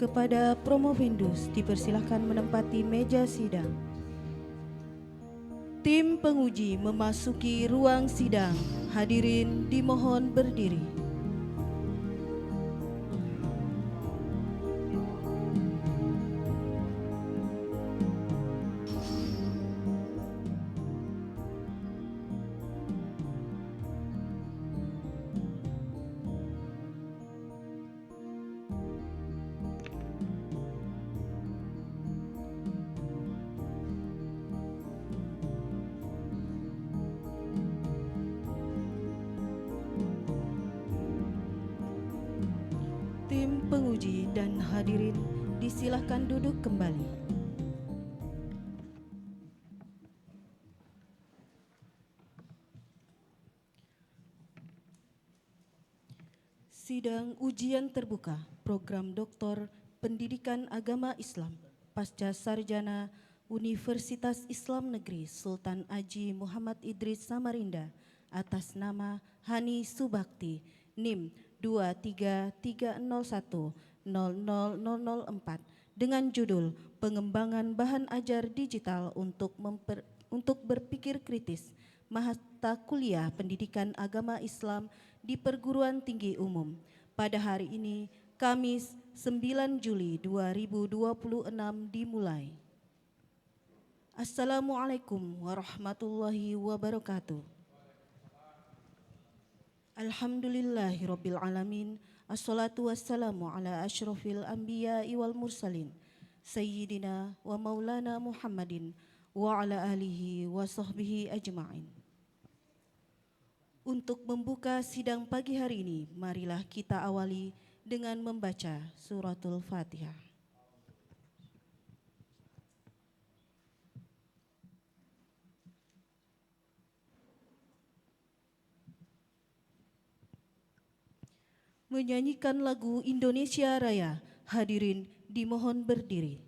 Kepada Promovendus dipersilahkan menempati meja sidang. Tim penguji memasuki ruang sidang. Hadirin dimohon berdiri. Tim penguji dan hadirin disilahkan duduk kembali. Sidang ujian terbuka program Doktor Pendidikan Agama Islam Pasca Sarjana Universitas Islam Negeri Sultan Haji Muhammad Idris Samarinda atas nama Hani Subakti NIM 233010004 dengan judul Pengembangan Bahan Ajar Digital untuk Berpikir Kritis, Mata Kuliah Pendidikan Agama Islam di Perguruan Tinggi Umum pada hari ini, Kamis 9 Juli 2026 dimulai. Assalamualaikum warahmatullahi wabarakatuh. Alhamdulillahirabbil alamin. Assalatu wassalamu ala asyrafil anbiya'i wal mursalin sayyidina wa maulana Muhammadin wa ala alihi wa sahbihi ajma'in. Untuk membuka sidang pagi hari ini, marilah kita awali dengan membaca suratul Fatihah. Menyanyikan lagu Indonesia Raya, hadirin dimohon berdiri.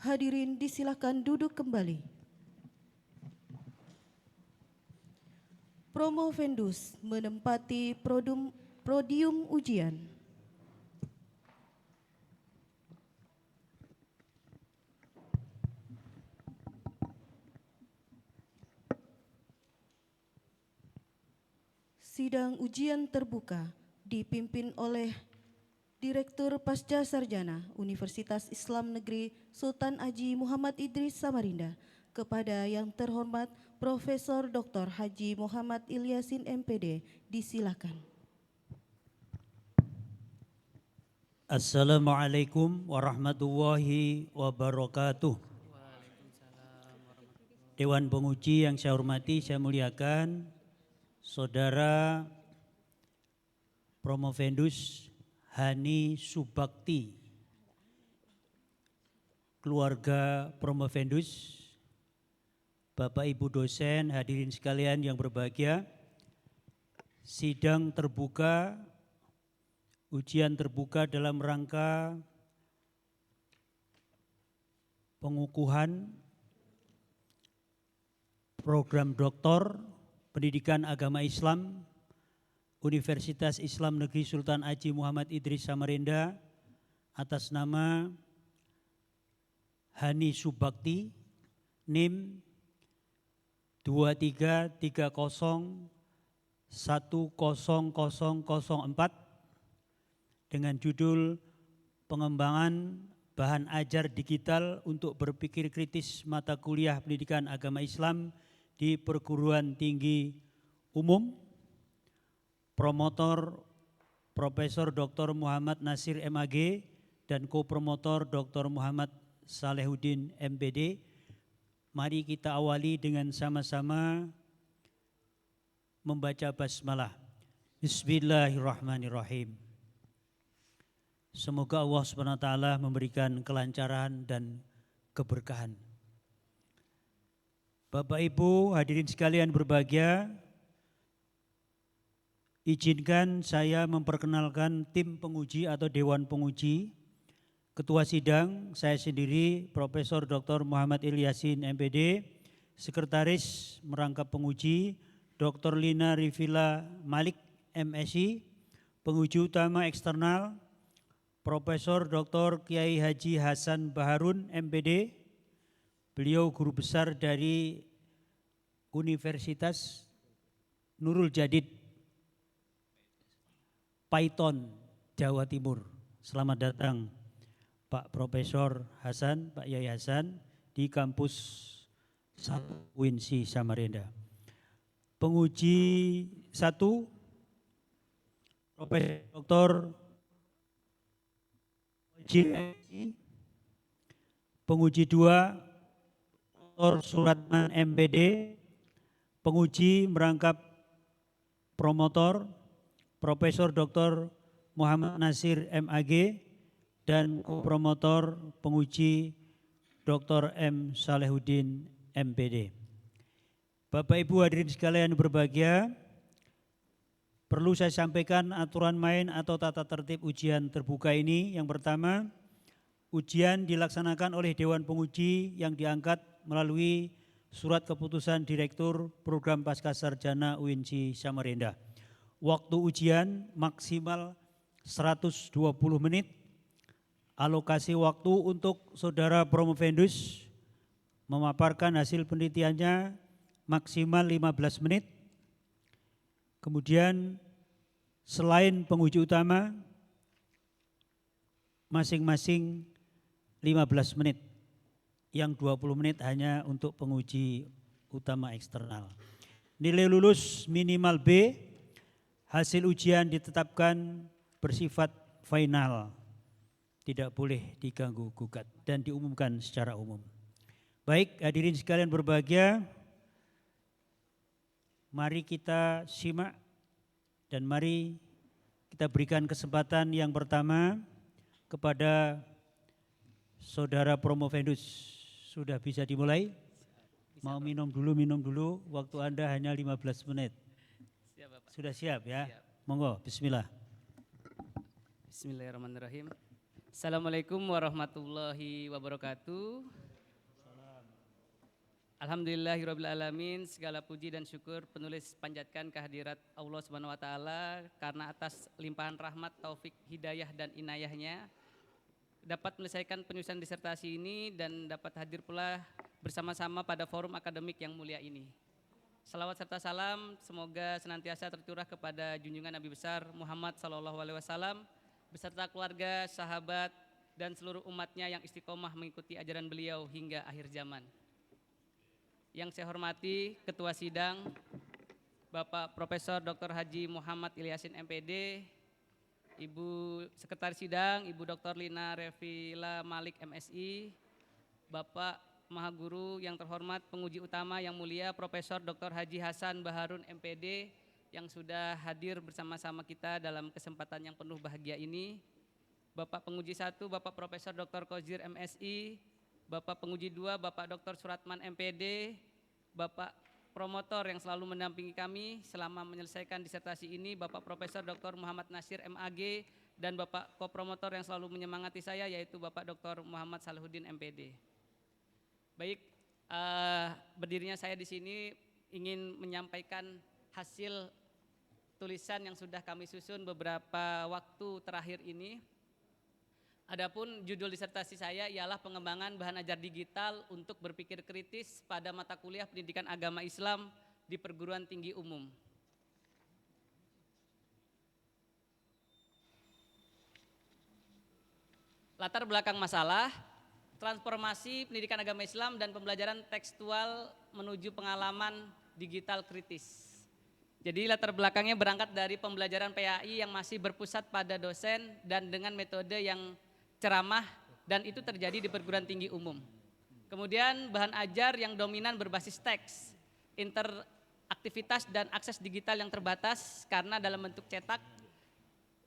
Hadirin disilakan duduk kembali. Promovendus menempati podium ujian. Sidang ujian terbuka dipimpin oleh Direktur Pasca Sarjana Universitas Islam Negeri Sultan Haji Muhammad Idris Samarinda kepada yang terhormat Profesor Dr. Haji Muhammad Ilyasin MPD, disilakan. Assalamualaikum warahmatullahi wabarakatuh. Dewan Penguji yang saya hormati, saya muliakan Saudara Promovendus Hani Subakti, keluarga Promovendus, Bapak Ibu dosen, hadirin sekalian yang berbahagia, sidang terbuka, ujian terbuka dalam rangka pengukuhan program doktor pendidikan agama Islam Universitas Islam Negeri Sultan Haji Muhammad Idris Samarinda atas nama Hani Subakti, NIM 23301004 dengan judul Pengembangan Bahan Ajar Digital untuk Berpikir Kritis Mata Kuliah Pendidikan Agama Islam di Perguruan Tinggi Umum. Promotor Profesor Dr. Muhammad Nasir MAG dan co-promotor Dr. Muhammad Salehuddin MPD. Mari kita awali dengan sama-sama membaca basmalah. Bismillahirrahmanirrahim. Semoga Allah SWT memberikan kelancaran dan keberkahan. Bapak Ibu hadirin sekalian berbahagia, izinkan saya memperkenalkan tim penguji atau Dewan Penguji. Ketua Sidang saya sendiri Profesor Dr. Muhammad Ilyasin MPD, Sekretaris Merangkap Penguji Dr. Lina Rifila Malik MSI, Penguji Utama Eksternal Profesor Dr. Kiai Haji Hasan Baharun MPD, beliau guru besar dari Universitas Nurul Jadid Paiton, Jawa Timur. Selamat datang Pak Profesor Hasan, Pak Yai Hasan di kampus 1 UINSI Samarinda. Penguji 1 Profesor Dr. Penguji 2 Dr. Suratman MPD, penguji merangkap promotor Profesor Dr. Muhammad Nasir MAG dan promotor penguji Dr. M. Salehuddin MPD. Bapak Ibu hadirin sekalian berbahagia, perlu saya sampaikan aturan main atau tata tertib ujian terbuka ini. Yang pertama, ujian dilaksanakan oleh Dewan Penguji yang diangkat melalui surat keputusan Direktur Program Pascasarjana UINSI Samarinda. Waktu ujian maksimal 120 menit. Alokasi waktu untuk saudara Promovendus memaparkan hasil penelitiannya maksimal 15 menit. Kemudian selain penguji utama masing-masing 15 menit. Yang 20 menit hanya untuk penguji utama eksternal. Nilai lulus minimal B. Hasil ujian ditetapkan bersifat final, tidak boleh diganggu gugat dan diumumkan secara umum. Baik, hadirin sekalian berbahagia, mari kita simak dan mari kita berikan kesempatan yang pertama kepada saudara Promovendus. Sudah bisa dimulai? Mau minum dulu, waktu Anda hanya 15 menit. Sudah siap ya? Siap. Monggo, bismillah. Bismillahirrahmanirrahim. Assalamualaikum warahmatullahi wabarakatuh. Alhamdulillahirrabbilalamin. Segala puji dan syukur penulis panjatkan kehadirat Allah Subhanahu wa taala karena atas limpahan rahmat, taufik, hidayah dan inayahnya dapat menyelesaikan penyusunan disertasi ini dan dapat hadir pula bersama-sama pada forum akademik yang mulia ini. Salawat serta salam semoga senantiasa tercurah kepada junjungan Nabi besar Muhammad SAW beserta keluarga, sahabat, dan seluruh umatnya yang istiqomah mengikuti ajaran beliau hingga akhir zaman. Yang saya hormati Ketua Sidang Bapak Profesor Dr. Haji Muhammad Ilyasin MPD, Ibu Sekretaris Sidang Ibu Dr. Lina Revila Malik MSI, Bapak Maha Guru yang terhormat penguji utama yang mulia Profesor Dr. Haji Hasan Baharun MPD yang sudah hadir bersama-sama kita dalam kesempatan yang penuh bahagia ini. Bapak Penguji 1, Bapak Profesor Dr. Kozir MSI, Bapak Penguji 2, Bapak Dr. Suratman MPD, Bapak Promotor yang selalu mendampingi kami selama menyelesaikan disertasi ini, Bapak Profesor Dr. Muhammad Nasir MAG, dan Bapak Kopromotor yang selalu menyemangati saya yaitu Bapak Dr. Muhammad Salahuddin MPD. Baik, berdirinya saya di sini ingin menyampaikan hasil tulisan yang sudah kami susun beberapa waktu terakhir ini. Adapun judul disertasi saya ialah pengembangan bahan ajar digital untuk berpikir kritis pada mata kuliah pendidikan agama Islam di perguruan tinggi umum. Latar belakang masalah, transformasi pendidikan agama Islam dan pembelajaran tekstual menuju pengalaman digital kritis. Jadi latar belakangnya berangkat dari pembelajaran PAI yang masih berpusat pada dosen dan dengan metode yang ceramah, dan itu terjadi di perguruan tinggi umum. Kemudian bahan ajar yang dominan berbasis teks, interaktivitas dan akses digital yang terbatas karena dalam bentuk cetak,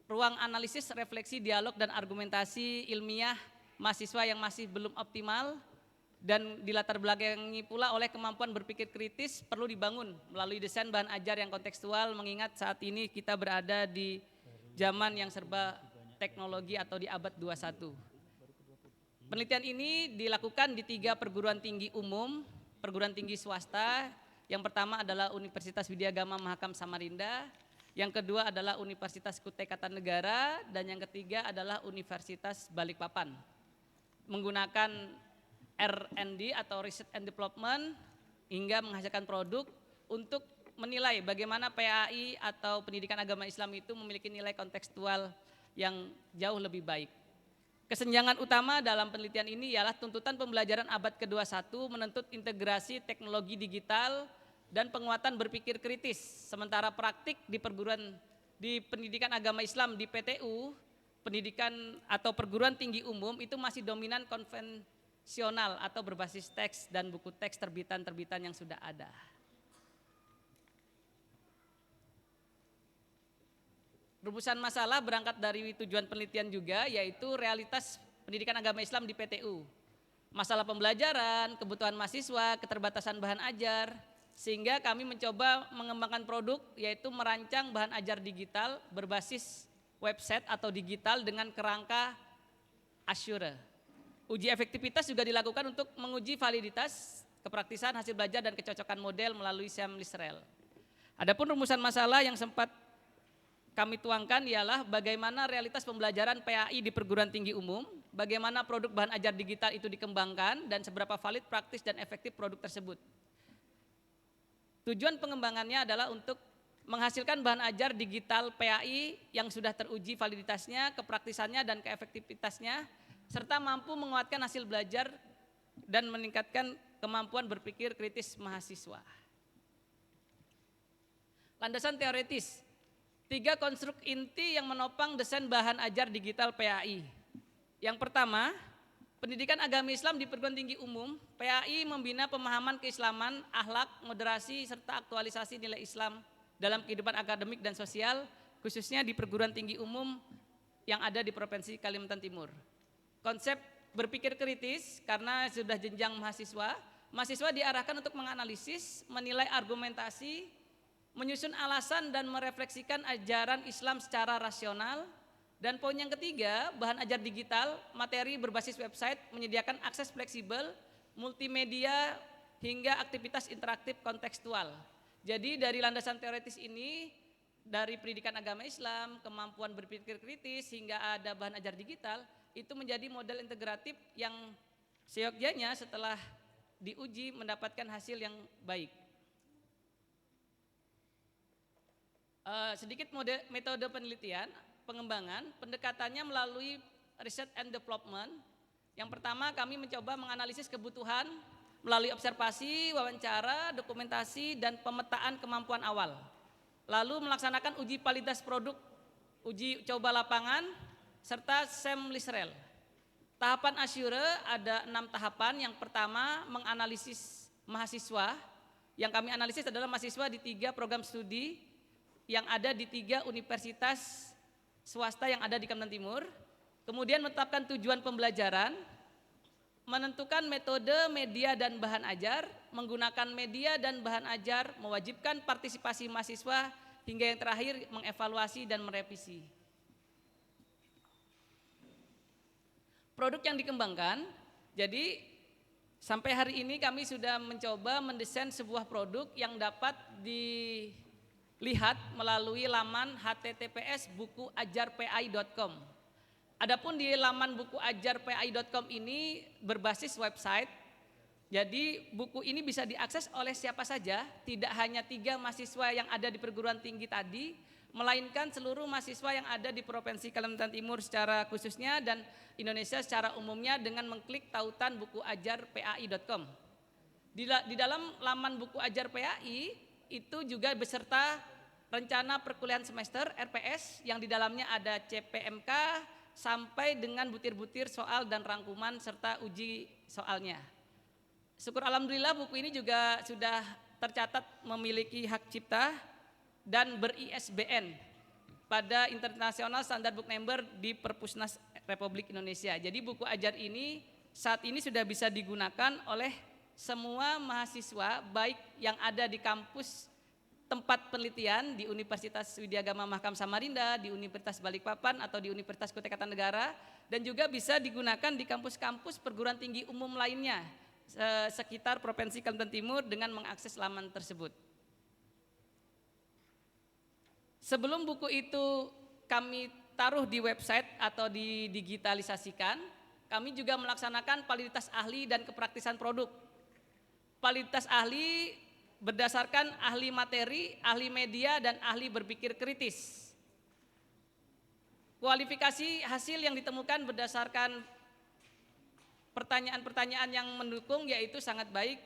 ruang analisis, refleksi, dialog dan argumentasi ilmiah mahasiswa yang masih belum optimal, dan dilatar belakangi pula oleh kemampuan berpikir kritis perlu dibangun melalui desain bahan ajar yang kontekstual, mengingat saat ini kita berada di zaman yang serba teknologi atau di abad 21. Penelitian ini dilakukan di 3 perguruan tinggi umum, perguruan tinggi swasta. Yang pertama adalah Universitas Widyagama Mahakam Samarinda, yang kedua adalah Universitas Kutai Kartanegara, dan yang ketiga adalah Universitas Balikpapan. Menggunakan R&D atau Research and Development hingga menghasilkan produk untuk menilai bagaimana PAI atau pendidikan agama Islam itu memiliki nilai kontekstual yang jauh lebih baik. Kesenjangan utama dalam penelitian ini ialah tuntutan pembelajaran abad ke-21 menuntut integrasi teknologi digital dan penguatan berpikir kritis. Sementara praktik di pendidikan agama Islam di PTU, pendidikan atau perguruan tinggi umum itu masih dominan konvensional atau berbasis teks dan buku teks terbitan-terbitan yang sudah ada. Rumusan masalah berangkat dari tujuan penelitian juga, yaitu realitas pendidikan agama Islam di PTU. Masalah pembelajaran, kebutuhan mahasiswa, keterbatasan bahan ajar, sehingga kami mencoba mengembangkan produk yaitu merancang bahan ajar digital berbasis website atau digital dengan kerangka Azure. Uji efektivitas juga dilakukan untuk menguji validitas, kepraktisan, hasil belajar, dan kecocokan model melalui Sam Lisrel. Adapun rumusan masalah yang sempat kami tuangkan ialah bagaimana realitas pembelajaran PAI di perguruan tinggi umum, bagaimana produk bahan ajar digital itu dikembangkan, dan seberapa valid, praktis, dan efektif produk tersebut. Tujuan pengembangannya adalah untuk menghasilkan bahan ajar digital PAI yang sudah teruji validitasnya, kepraktisannya, dan keefektivitasnya, serta mampu menguatkan hasil belajar dan meningkatkan kemampuan berpikir kritis mahasiswa. Landasan teoritis. 3 konstruk inti yang menopang desain bahan ajar digital PAI. Yang pertama, pendidikan agama Islam di perguruan tinggi umum, PAI membina pemahaman keislaman, akhlak, moderasi, serta aktualisasi nilai Islam dalam kehidupan akademik dan sosial, khususnya di perguruan tinggi umum yang ada di Provinsi Kalimantan Timur. Konsep berpikir kritis karena sudah jenjang mahasiswa diarahkan untuk menganalisis, menilai argumentasi, menyusun alasan dan merefleksikan ajaran Islam secara rasional. Dan poin yang ketiga, bahan ajar digital, materi berbasis website, menyediakan akses fleksibel, multimedia, hingga aktivitas interaktif kontekstual. Jadi dari landasan teoritis ini, dari pendidikan agama Islam, kemampuan berpikir kritis, hingga ada bahan ajar digital, itu menjadi model integratif yang seyogyanya setelah diuji mendapatkan hasil yang baik. Sedikit metode penelitian, pengembangan, pendekatannya melalui research and development. Yang pertama, kami mencoba menganalisis kebutuhan melalui observasi, wawancara, dokumentasi, dan pemetaan kemampuan awal. Lalu melaksanakan uji validitas produk, uji coba lapangan, serta Sam Lisrel. Tahapan Azure ada 6 tahapan. Yang pertama, menganalisis mahasiswa. Yang kami analisis adalah mahasiswa di 3 program studi, yang ada di 3 universitas swasta yang ada di Kalimantan Timur, kemudian menetapkan tujuan pembelajaran, menentukan metode, media, dan bahan ajar, menggunakan media dan bahan ajar, mewajibkan partisipasi mahasiswa, hingga yang terakhir mengevaluasi dan merevisi. Produk yang dikembangkan, jadi sampai hari ini kami sudah mencoba mendesain sebuah produk yang dapat dilihat melalui laman https://bukuajarpai.com. Adapun di laman bukuajarpai.com ini berbasis website, jadi buku ini bisa diakses oleh siapa saja, tidak hanya 3 mahasiswa yang ada di perguruan tinggi tadi, melainkan seluruh mahasiswa yang ada di Provinsi Kalimantan Timur secara khususnya dan Indonesia secara umumnya dengan mengklik tautan bukuajarpai.com. Di dalam laman Buku Ajar PAI itu juga beserta rencana perkuliahan semester RPS yang di dalamnya ada CPMK sampai dengan butir-butir soal dan rangkuman serta uji soalnya. Syukur alhamdulillah buku ini juga sudah tercatat memiliki hak cipta dan ber-ISBN pada International Standard Book Number di Perpusnas Republik Indonesia. Jadi buku ajar ini saat ini sudah bisa digunakan oleh semua mahasiswa baik yang ada di kampus tempat penelitian di Universitas Widyagama Mahakam Samarinda, di Universitas Balikpapan atau di Universitas Kutai Kartanegara, dan juga bisa digunakan di kampus-kampus perguruan tinggi umum lainnya sekitar Provinsi Kalimantan Timur dengan mengakses laman tersebut. Sebelum buku itu kami taruh di website atau didigitalisasikan, kami juga melaksanakan validitas ahli dan kepraktisan produk. Validitas ahli berdasarkan ahli materi, ahli media, dan ahli berpikir kritis. Kualifikasi hasil yang ditemukan berdasarkan pertanyaan-pertanyaan yang mendukung yaitu sangat baik.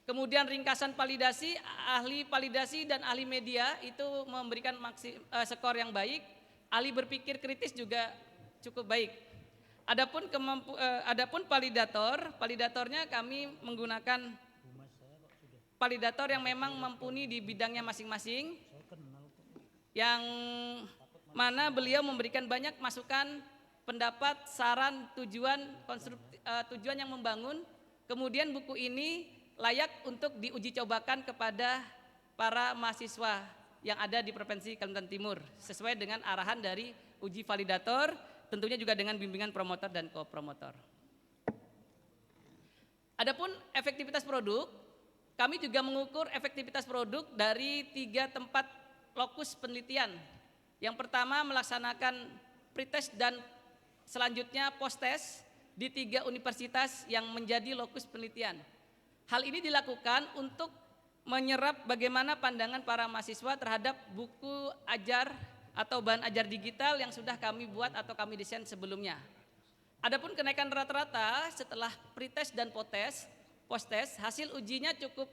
Kemudian ringkasan validasi, ahli validasi dan ahli media itu memberikan skor yang baik. Ahli berpikir kritis juga cukup baik. Adapun validatornya kami menggunakan validator yang memang mumpuni di bidangnya masing-masing, yang mana beliau memberikan banyak masukan, pendapat, saran, tujuan yang membangun. Kemudian buku ini layak untuk diuji cobakan kepada para mahasiswa yang ada di Provinsi Kalimantan Timur sesuai dengan arahan dari uji validator, tentunya juga dengan bimbingan promotor dan co-promotor. Adapun efektivitas produk, kami juga mengukur efektivitas produk dari 3 tempat lokus penelitian. Yang pertama melaksanakan pretest dan selanjutnya posttest di 3 universitas yang menjadi lokus penelitian. Hal ini dilakukan untuk menyerap bagaimana pandangan para mahasiswa terhadap buku ajar atau bahan ajar digital yang sudah kami buat atau kami desain sebelumnya. Adapun kenaikan rata-rata setelah pretest dan posttest, hasil ujinya cukup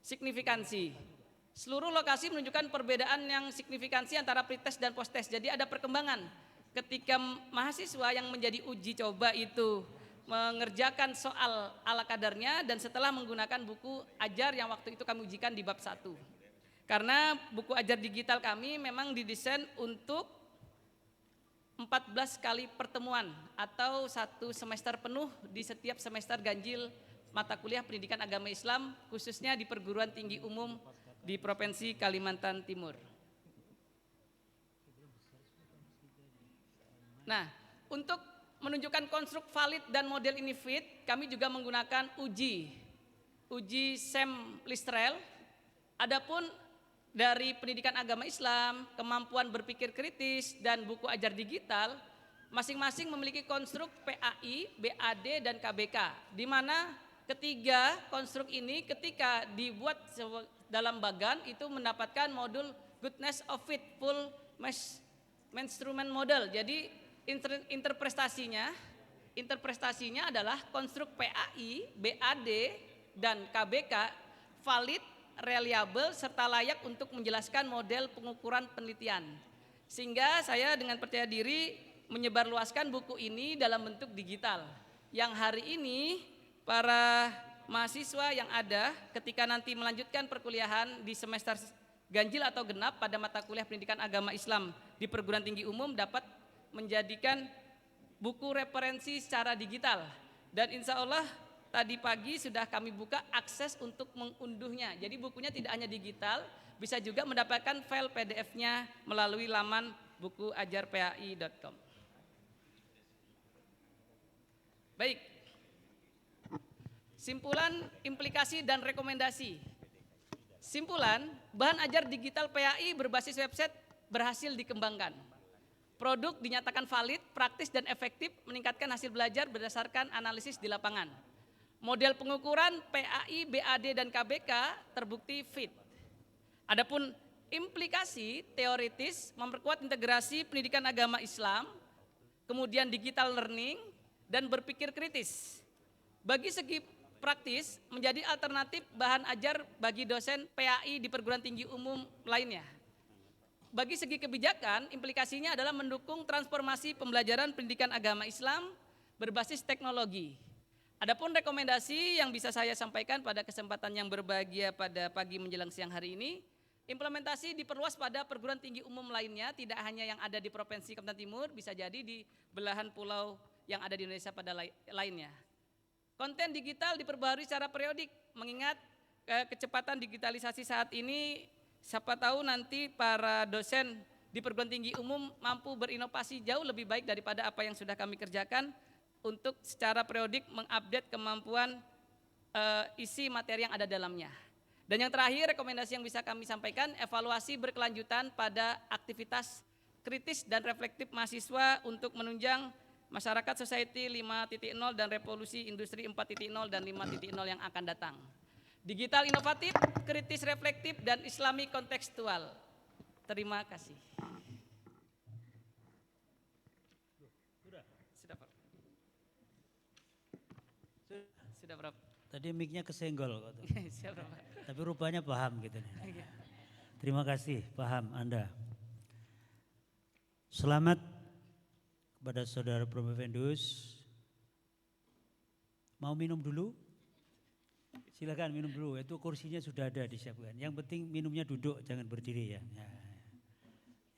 signifikansi. Seluruh lokasi menunjukkan perbedaan yang signifikansi antara pretest dan posttest. Jadi ada perkembangan ketika mahasiswa yang menjadi uji coba itu mengerjakan soal ala kadarnya dan setelah menggunakan buku ajar yang waktu itu kami ujikan di bab 1. Karena buku ajar digital kami memang didesain untuk 14 kali pertemuan atau 1 semester penuh di setiap semester ganjil mata kuliah pendidikan agama Islam khususnya di perguruan tinggi umum di Provinsi Kalimantan Timur. Nah, untuk menunjukkan konstruk valid dan model ini fit, kami juga menggunakan uji SEM Listrel. Adapun dari pendidikan agama Islam, kemampuan berpikir kritis, dan buku ajar digital, masing-masing memiliki konstruk PAI, BAD, dan KBK, di mana ketiga konstruk ini ketika dibuat dalam bagan itu mendapatkan modul Goodness of Fit Full Measurement Model. Jadi interpretasinya adalah konstruk PAI, BAD, dan KBK valid, reliable, serta layak untuk menjelaskan model pengukuran penelitian. Sehingga saya dengan percaya diri menyebarluaskan buku ini dalam bentuk digital. Yang hari ini para mahasiswa yang ada ketika nanti melanjutkan perkuliahan di semester ganjil atau genap pada mata kuliah pendidikan agama Islam di perguruan tinggi umum dapat menjadikan buku referensi secara digital. Dan insya Allah tadi pagi sudah kami buka akses untuk mengunduhnya. Jadi bukunya tidak hanya digital, bisa juga mendapatkan file PDF-nya melalui laman bukuajarpai.com. Baik, simpulan, implikasi, dan rekomendasi. Simpulan, bahan ajar digital PAI berbasis website berhasil dikembangkan. Produk dinyatakan valid, praktis, dan efektif meningkatkan hasil belajar berdasarkan analisis di lapangan. Model pengukuran PAI, BAD, dan KBK terbukti fit. Adapun implikasi teoritis memperkuat integrasi pendidikan agama Islam, kemudian digital learning, dan berpikir kritis. Bagi segi praktis menjadi alternatif bahan ajar bagi dosen PAI di perguruan tinggi umum lainnya. Bagi segi kebijakan, implikasinya adalah mendukung transformasi pembelajaran pendidikan agama Islam berbasis teknologi. Adapun rekomendasi yang bisa saya sampaikan pada kesempatan yang berbahagia pada pagi menjelang siang hari ini, implementasi diperluas pada perguruan tinggi umum lainnya, tidak hanya yang ada di Provinsi Kalimantan Timur, bisa jadi di belahan pulau yang ada di Indonesia pada lainnya. Konten digital diperbaharui secara periodik, mengingat kecepatan digitalisasi saat ini, siapa tahu nanti para dosen di perguruan tinggi umum mampu berinovasi jauh lebih baik daripada apa yang sudah kami kerjakan untuk secara periodik mengupdate kemampuan isi materi yang ada dalamnya. Dan yang terakhir, rekomendasi yang bisa kami sampaikan, evaluasi berkelanjutan pada aktivitas kritis dan reflektif mahasiswa untuk menunjang masyarakat society 5.0 dan revolusi industri 4.0 dan 5.0 yang akan datang. Digital inovatif, kritis reflektif, dan islami kontekstual. Terima kasih. Sudah Pak. Sudah berapa? Tadi mic-nya kesenggol. Siap Pak. Tapi rupanya paham gitu. Terima kasih, paham Anda. Selamat kepada saudara Provendus. Mau minum dulu? Silakan minum dulu, itu kursinya sudah ada disiapkan. Yang penting minumnya duduk, jangan berdiri ya.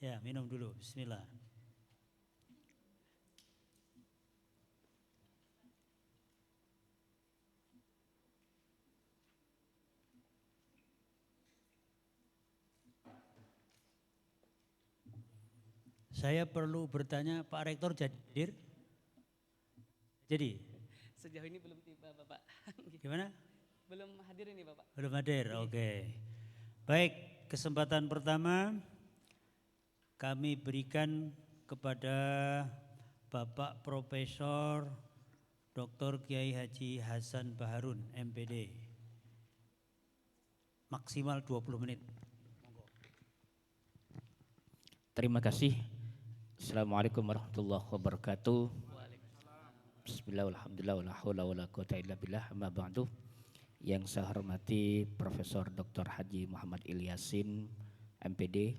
Ya, minum dulu, bismillah. Saya perlu bertanya, Pak Rektor hadir? Jadi? Sejauh ini belum tiba Bapak. Gimana? Belum hadir ini Bapak. Belum hadir, oke. Baik, kesempatan pertama kami berikan kepada Bapak Profesor Dr. Kiai Haji Hasan Baharun, MPD. Maksimal 20 menit. Terima kasih. Assalamualaikum warahmatullahi wabarakatuh. Bismillah, alhamdulillah, wala haula wala quwata illa billah, amma ba'du. Yang saya hormati Profesor Dr. Haji Muhammad Ilyasin, MPD.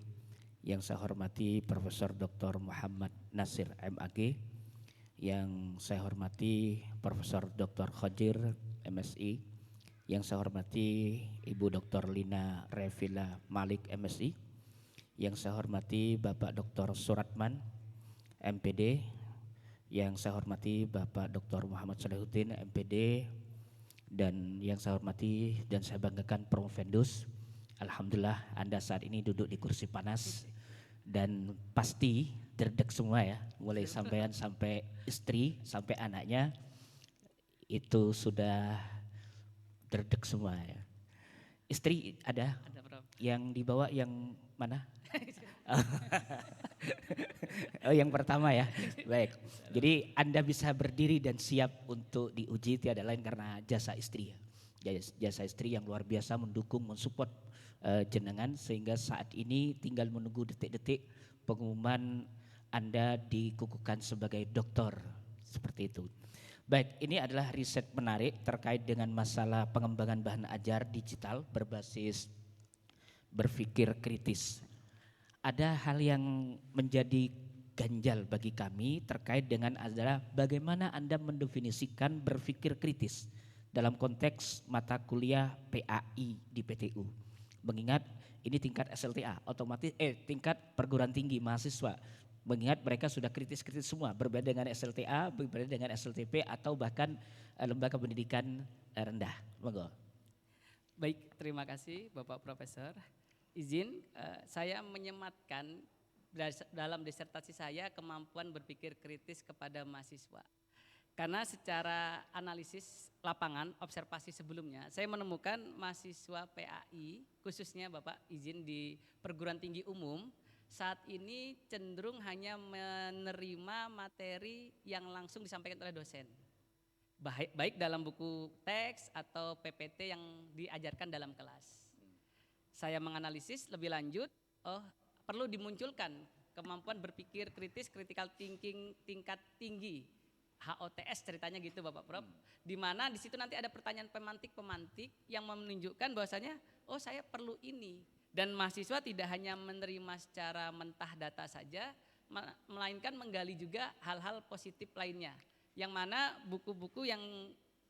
Yang saya hormati Profesor Dr. Muhammad Nasir, MAG. Yang saya hormati Profesor Dr. Khajir, MSI. Yang saya hormati Ibu Dr. Lina Revila Malik, MSI. Yang saya hormati Bapak Dr. Suratman, MPD. Yang saya hormati Bapak Dr. Muhammad Salahuddin, MPD. Dan yang saya hormati dan saya banggakan Provendus. Alhamdulillah Anda saat ini duduk di kursi panas dan pasti derdek semua ya, mulai sampean sampai istri sampai anaknya itu sudah derdek semua ya. Istri ada? Ada berapa? Yang dibawa yang mana? Oh, yang pertama ya. Baik. Jadi Anda bisa berdiri dan siap untuk diuji tiada lain karena jasa istri ya. Jasa istri yang luar biasa mendukung, mensupport jenengan sehingga saat ini tinggal menunggu detik-detik pengumuman Anda dikukuhkan sebagai doktor seperti itu. Baik, ini adalah riset menarik terkait dengan masalah pengembangan bahan ajar digital berbasis berpikir kritis. Ada hal yang menjadi ganjal bagi kami terkait dengan adalah bagaimana Anda mendefinisikan berpikir kritis dalam konteks mata kuliah PAI di PTU. Mengingat ini tingkat SLTA, otomatis tingkat perguruan tinggi mahasiswa. Mengingat mereka sudah kritis-kritis semua, berbeda dengan SLTA, berbeda dengan SLTP atau bahkan lembaga pendidikan rendah. Monggo. Baik, terima kasih Bapak Profesor. Izin saya menyematkan dalam disertasi saya kemampuan berpikir kritis kepada mahasiswa. Karena secara analisis lapangan, observasi sebelumnya, saya menemukan mahasiswa PAI, khususnya Bapak izin di perguruan tinggi umum, saat ini cenderung hanya menerima materi yang langsung disampaikan oleh dosen. Baik dalam buku teks atau PPT yang diajarkan dalam kelas. Saya menganalisis lebih lanjut, perlu dimunculkan kemampuan berpikir kritis, critical thinking tingkat tinggi. HOTS ceritanya gitu Bapak Prof. Di mana di situ nanti ada pertanyaan pemantik-pemantik yang menunjukkan bahwasanya saya perlu ini. Dan mahasiswa tidak hanya menerima secara mentah data saja, melainkan menggali juga hal-hal positif lainnya. Yang mana buku-buku yang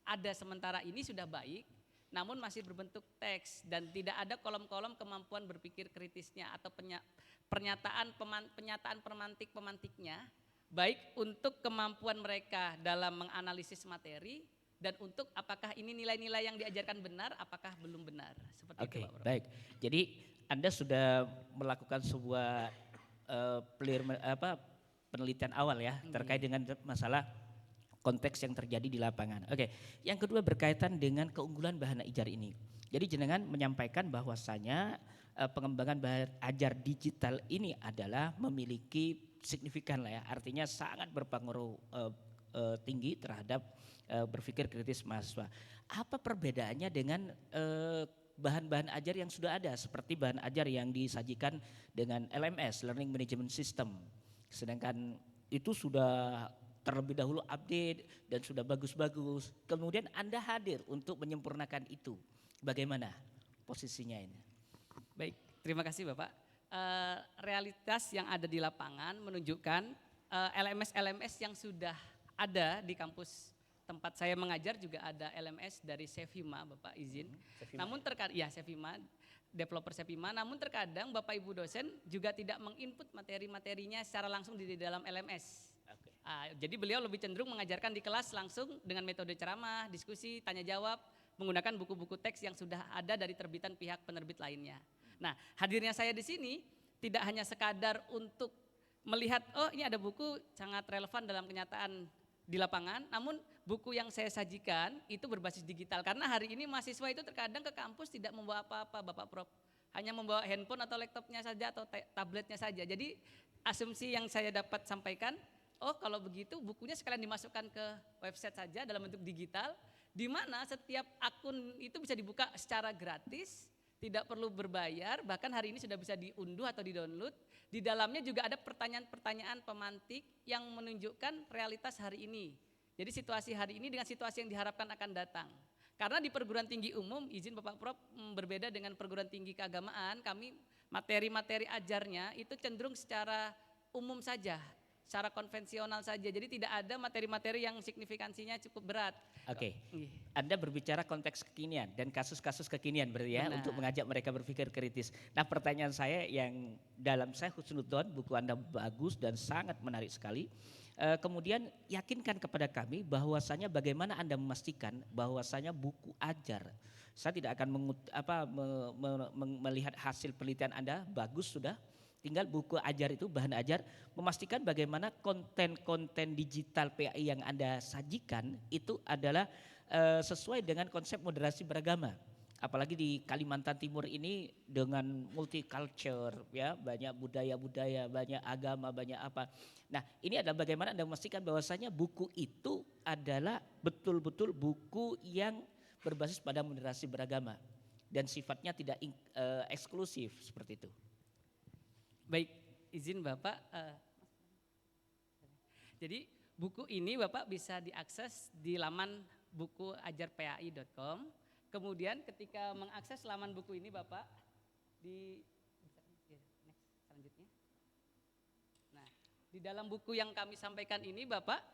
ada sementara ini sudah baik, namun masih berbentuk teks dan tidak ada kolom-kolom kemampuan berpikir kritisnya atau pernyataan pemantik-pemantiknya. Baik untuk kemampuan mereka dalam menganalisis materi dan untuk apakah ini nilai-nilai yang diajarkan benar, apakah belum benar. Seperti itu Pak Prof. Baik. Jadi Anda sudah melakukan sebuah penelitian awal ya terkait dengan masalah konteks yang terjadi di lapangan. Yang kedua berkaitan dengan keunggulan bahan ajar ini. Jadi jenengan menyampaikan bahwasanya pengembangan bahan ajar digital ini adalah memiliki signifikan lah ya, artinya sangat berpengaruh tinggi terhadap berpikir kritis mahasiswa. Apa perbedaannya dengan bahan-bahan ajar yang sudah ada seperti bahan ajar yang disajikan dengan LMS, Learning Management System, sedangkan itu sudah terlebih dahulu update dan sudah bagus-bagus. Kemudian Anda hadir untuk menyempurnakan itu. Bagaimana posisinya ini? Baik, terima kasih Bapak. Realitas yang ada di lapangan menunjukkan LMS yang sudah ada di kampus tempat saya mengajar juga ada LMS dari Sevima Bapak izin. Namun terkadang Sevima, developer Sevima, namun terkadang Bapak Ibu dosen juga tidak menginput materi-materinya secara langsung di dalam LMS. Jadi beliau lebih cenderung mengajarkan di kelas langsung dengan metode ceramah, diskusi, tanya jawab, menggunakan buku-buku teks yang sudah ada dari terbitan pihak penerbit lainnya. Nah, hadirnya saya di sini tidak hanya sekadar untuk melihat ini ada buku sangat relevan dalam kenyataan di lapangan, namun buku yang saya sajikan itu berbasis digital karena hari ini mahasiswa itu terkadang ke kampus tidak membawa apa-apa Bapak Prof. Hanya membawa handphone atau laptopnya saja atau tabletnya saja. Jadi asumsi yang saya dapat sampaikan, kalau begitu bukunya sekalian dimasukkan ke website saja dalam bentuk digital, di mana setiap akun itu bisa dibuka secara gratis, tidak perlu berbayar, bahkan hari ini sudah bisa diunduh atau di-download. Di dalamnya juga ada pertanyaan-pertanyaan pemantik yang menunjukkan realitas hari ini. Jadi situasi hari ini dengan situasi yang diharapkan akan datang. Karena di perguruan tinggi umum, izin Bapak Prof, berbeda dengan perguruan tinggi keagamaan, kami materi-materi ajarnya itu cenderung secara umum saja, secara konvensional saja. Jadi tidak ada materi-materi yang signifikansinya cukup berat. Anda berbicara konteks kekinian dan kasus-kasus kekinian berarti ya. Benar. Untuk mengajak mereka berpikir kritis. Nah, pertanyaan saya yang dalam saya husnudzon, buku Anda bagus dan sangat menarik sekali. Kemudian yakinkan kepada kami bahwasanya bagaimana Anda memastikan bahwasanya buku ajar. Saya tidak akan melihat hasil penelitian Anda bagus sudah. Tinggal buku ajar itu, bahan ajar, memastikan bagaimana konten-konten digital PAI yang Anda sajikan itu adalah sesuai dengan konsep moderasi beragama. Apalagi di Kalimantan Timur ini dengan multicultural ya, banyak budaya-budaya, banyak agama, banyak apa. Nah, ini adalah bagaimana Anda memastikan bahwasanya buku itu adalah betul-betul buku yang berbasis pada moderasi beragama dan sifatnya tidak eksklusif seperti itu. Baik, izin Bapak. Jadi buku ini Bapak bisa diakses di laman bukuajarpai.com. Kemudian ketika mengakses laman buku ini Bapak selanjutnya. Nah, di dalam buku yang kami sampaikan ini Bapak,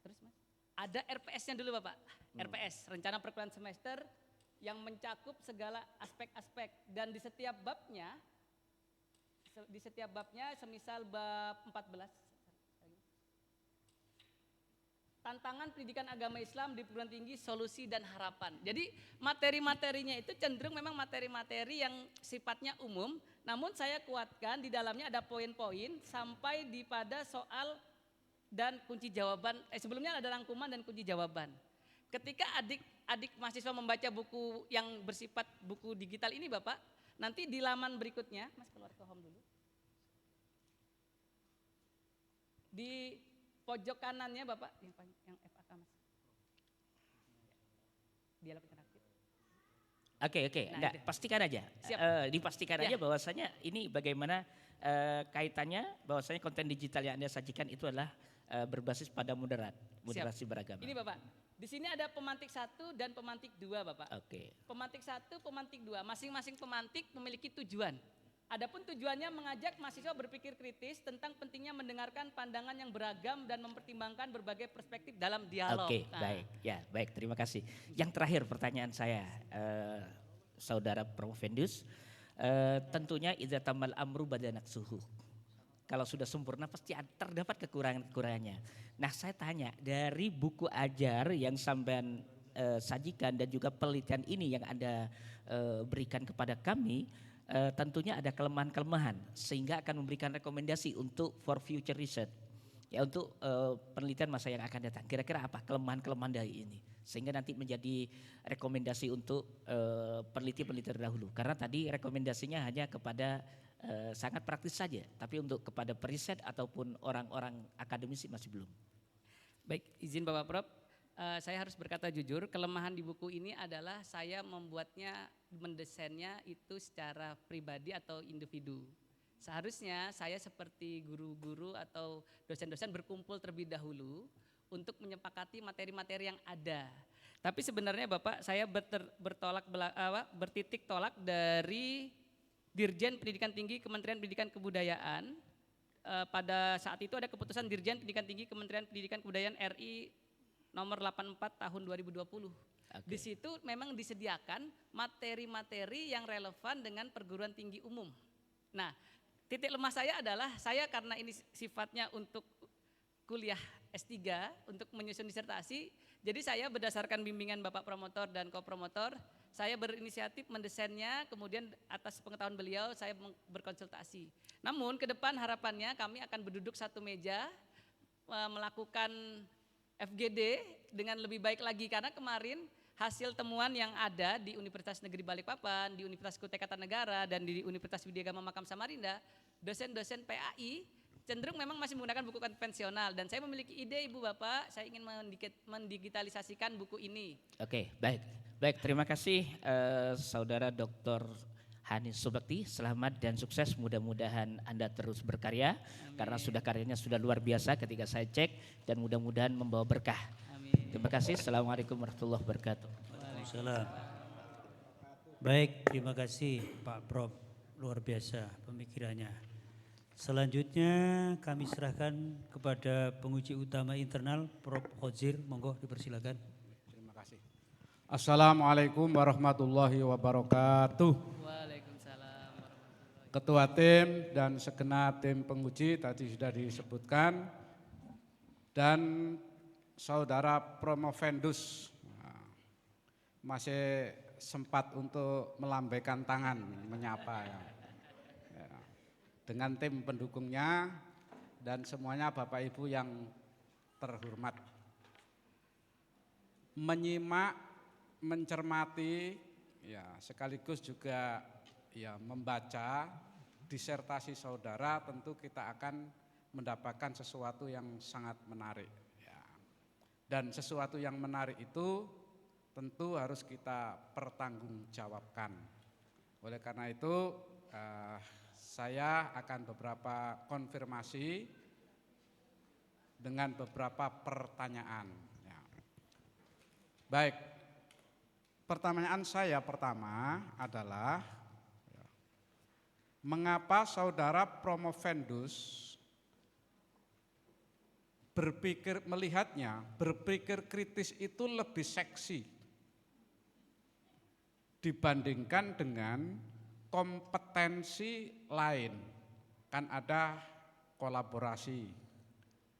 terus Mas, ada RPS-nya dulu Bapak. RPS, rencana perkuliahan semester yang mencakup segala aspek-aspek, dan di setiap babnya semisal bab 14 tantangan pendidikan agama Islam di perguruan tinggi, solusi dan harapan. Jadi materi-materinya itu cenderung memang materi-materi yang sifatnya umum, namun saya kuatkan di dalamnya ada poin-poin sampai di pada soal dan kunci jawaban. Sebelumnya ada rangkuman dan kunci jawaban. Ketika adik-adik mahasiswa membaca buku yang bersifat buku digital ini Bapak, nanti di laman berikutnya, Mas keluar ke home dulu. Di pojok kanannya Bapak, yang FAK Mas. Dialog interaktif. Oke, Nah, enggak, itu. pastikan aja. Siap. Dipastikan Ya. aja bahwasanya ini bagaimana kaitannya bahwasanya konten digital yang Anda sajikan itu adalah berbasis pada moderasi beragama. Ini Bapak, di sini ada pemantik 1 dan pemantik 2 Bapak. Oke. Pemantik 1, pemantik 2, masing-masing pemantik memiliki tujuan. Adapun tujuannya mengajak mahasiswa berpikir kritis tentang pentingnya mendengarkan pandangan yang beragam dan mempertimbangkan berbagai perspektif dalam dialog. Oke, baik, terima kasih. Yang terakhir pertanyaan saya, Saudara Prof. Vendus, tentunya idza tamal amru badanak suhu. Kalau sudah sempurna pasti terdapat kekurangannya. Nah saya tanya, dari buku ajar yang sampean sajikan dan juga penelitian ini yang Anda berikan kepada kami, tentunya ada kelemahan-kelemahan sehingga akan memberikan rekomendasi untuk for future research, ya untuk penelitian masa yang akan datang. Kira-kira apa kelemahan-kelemahan dari ini sehingga nanti menjadi rekomendasi untuk peneliti-peneliti terdahulu. Karena tadi rekomendasinya hanya kepada sangat praktis saja, tapi untuk kepada periset ataupun orang-orang akademisi masih belum. Baik, izin Bapak Prof. Saya harus berkata jujur, kelemahan di buku ini adalah saya mendesainnya itu secara pribadi atau individu. Seharusnya saya seperti guru-guru atau dosen-dosen berkumpul terlebih dahulu untuk menyepakati materi-materi yang ada. Tapi sebenarnya Bapak, saya bertitik tolak dari Dirjen Pendidikan Tinggi Kementerian Pendidikan Kebudayaan. Pada saat itu ada keputusan Dirjen Pendidikan Tinggi Kementerian Pendidikan Kebudayaan RI nomor 84 tahun 2020. Okay. Di situ memang disediakan materi-materi yang relevan dengan perguruan tinggi umum. Nah, titik lemah saya adalah saya karena ini sifatnya untuk kuliah S3 untuk menyusun disertasi, jadi saya berdasarkan bimbingan Bapak promotor dan kopromotor, saya berinisiatif mendesainnya, kemudian atas pengetahuan beliau saya berkonsultasi. Namun ke depan harapannya kami akan berduduk satu meja melakukan FGD dengan lebih baik lagi, karena kemarin hasil temuan yang ada di Universitas Negeri Balikpapan, di Universitas Kutai Kartanegara, dan di Universitas Widyagama Makam Samarinda, dosen-dosen PAI cenderung memang masih menggunakan buku konvensional, dan saya memiliki ide Ibu Bapak, saya ingin mendigitalisasikan buku ini. Oke, baik, terima kasih Saudara Dr. Hanis Subakti, selamat dan sukses, mudah-mudahan Anda terus berkarya. Amin. Karena karyanya sudah luar biasa ketika saya cek, dan mudah-mudahan membawa berkah. Amin. Terima kasih, Assalamualaikum warahmatullahi wabarakatuh. Waalaikumsalam. Baik, terima kasih Pak Prof, luar biasa pemikirannya. Selanjutnya kami serahkan kepada penguji utama internal Prof. Khozir, monggo dipersilakan. Terima kasih. Assalamualaikum warahmatullahi wabarakatuh. Ketua tim dan segenap tim penguji tadi sudah disebutkan, dan Saudara Promovendus masih sempat untuk melambaikan tangan menyapa ya. Dengan tim pendukungnya dan semuanya Bapak Ibu yang terhormat. Menyimak, mencermati, ya sekaligus juga ya membaca disertasi saudara, tentu kita akan mendapatkan sesuatu yang sangat menarik. Ya. Dan sesuatu yang menarik itu tentu harus kita pertanggungjawabkan. Oleh karena itu saya akan beberapa konfirmasi dengan beberapa pertanyaan. Ya. Baik, pertanyaan saya pertama adalah, mengapa Saudara Promovendus berpikir kritis itu lebih seksi dibandingkan dengan kompetensi lain. Kan ada kolaborasi,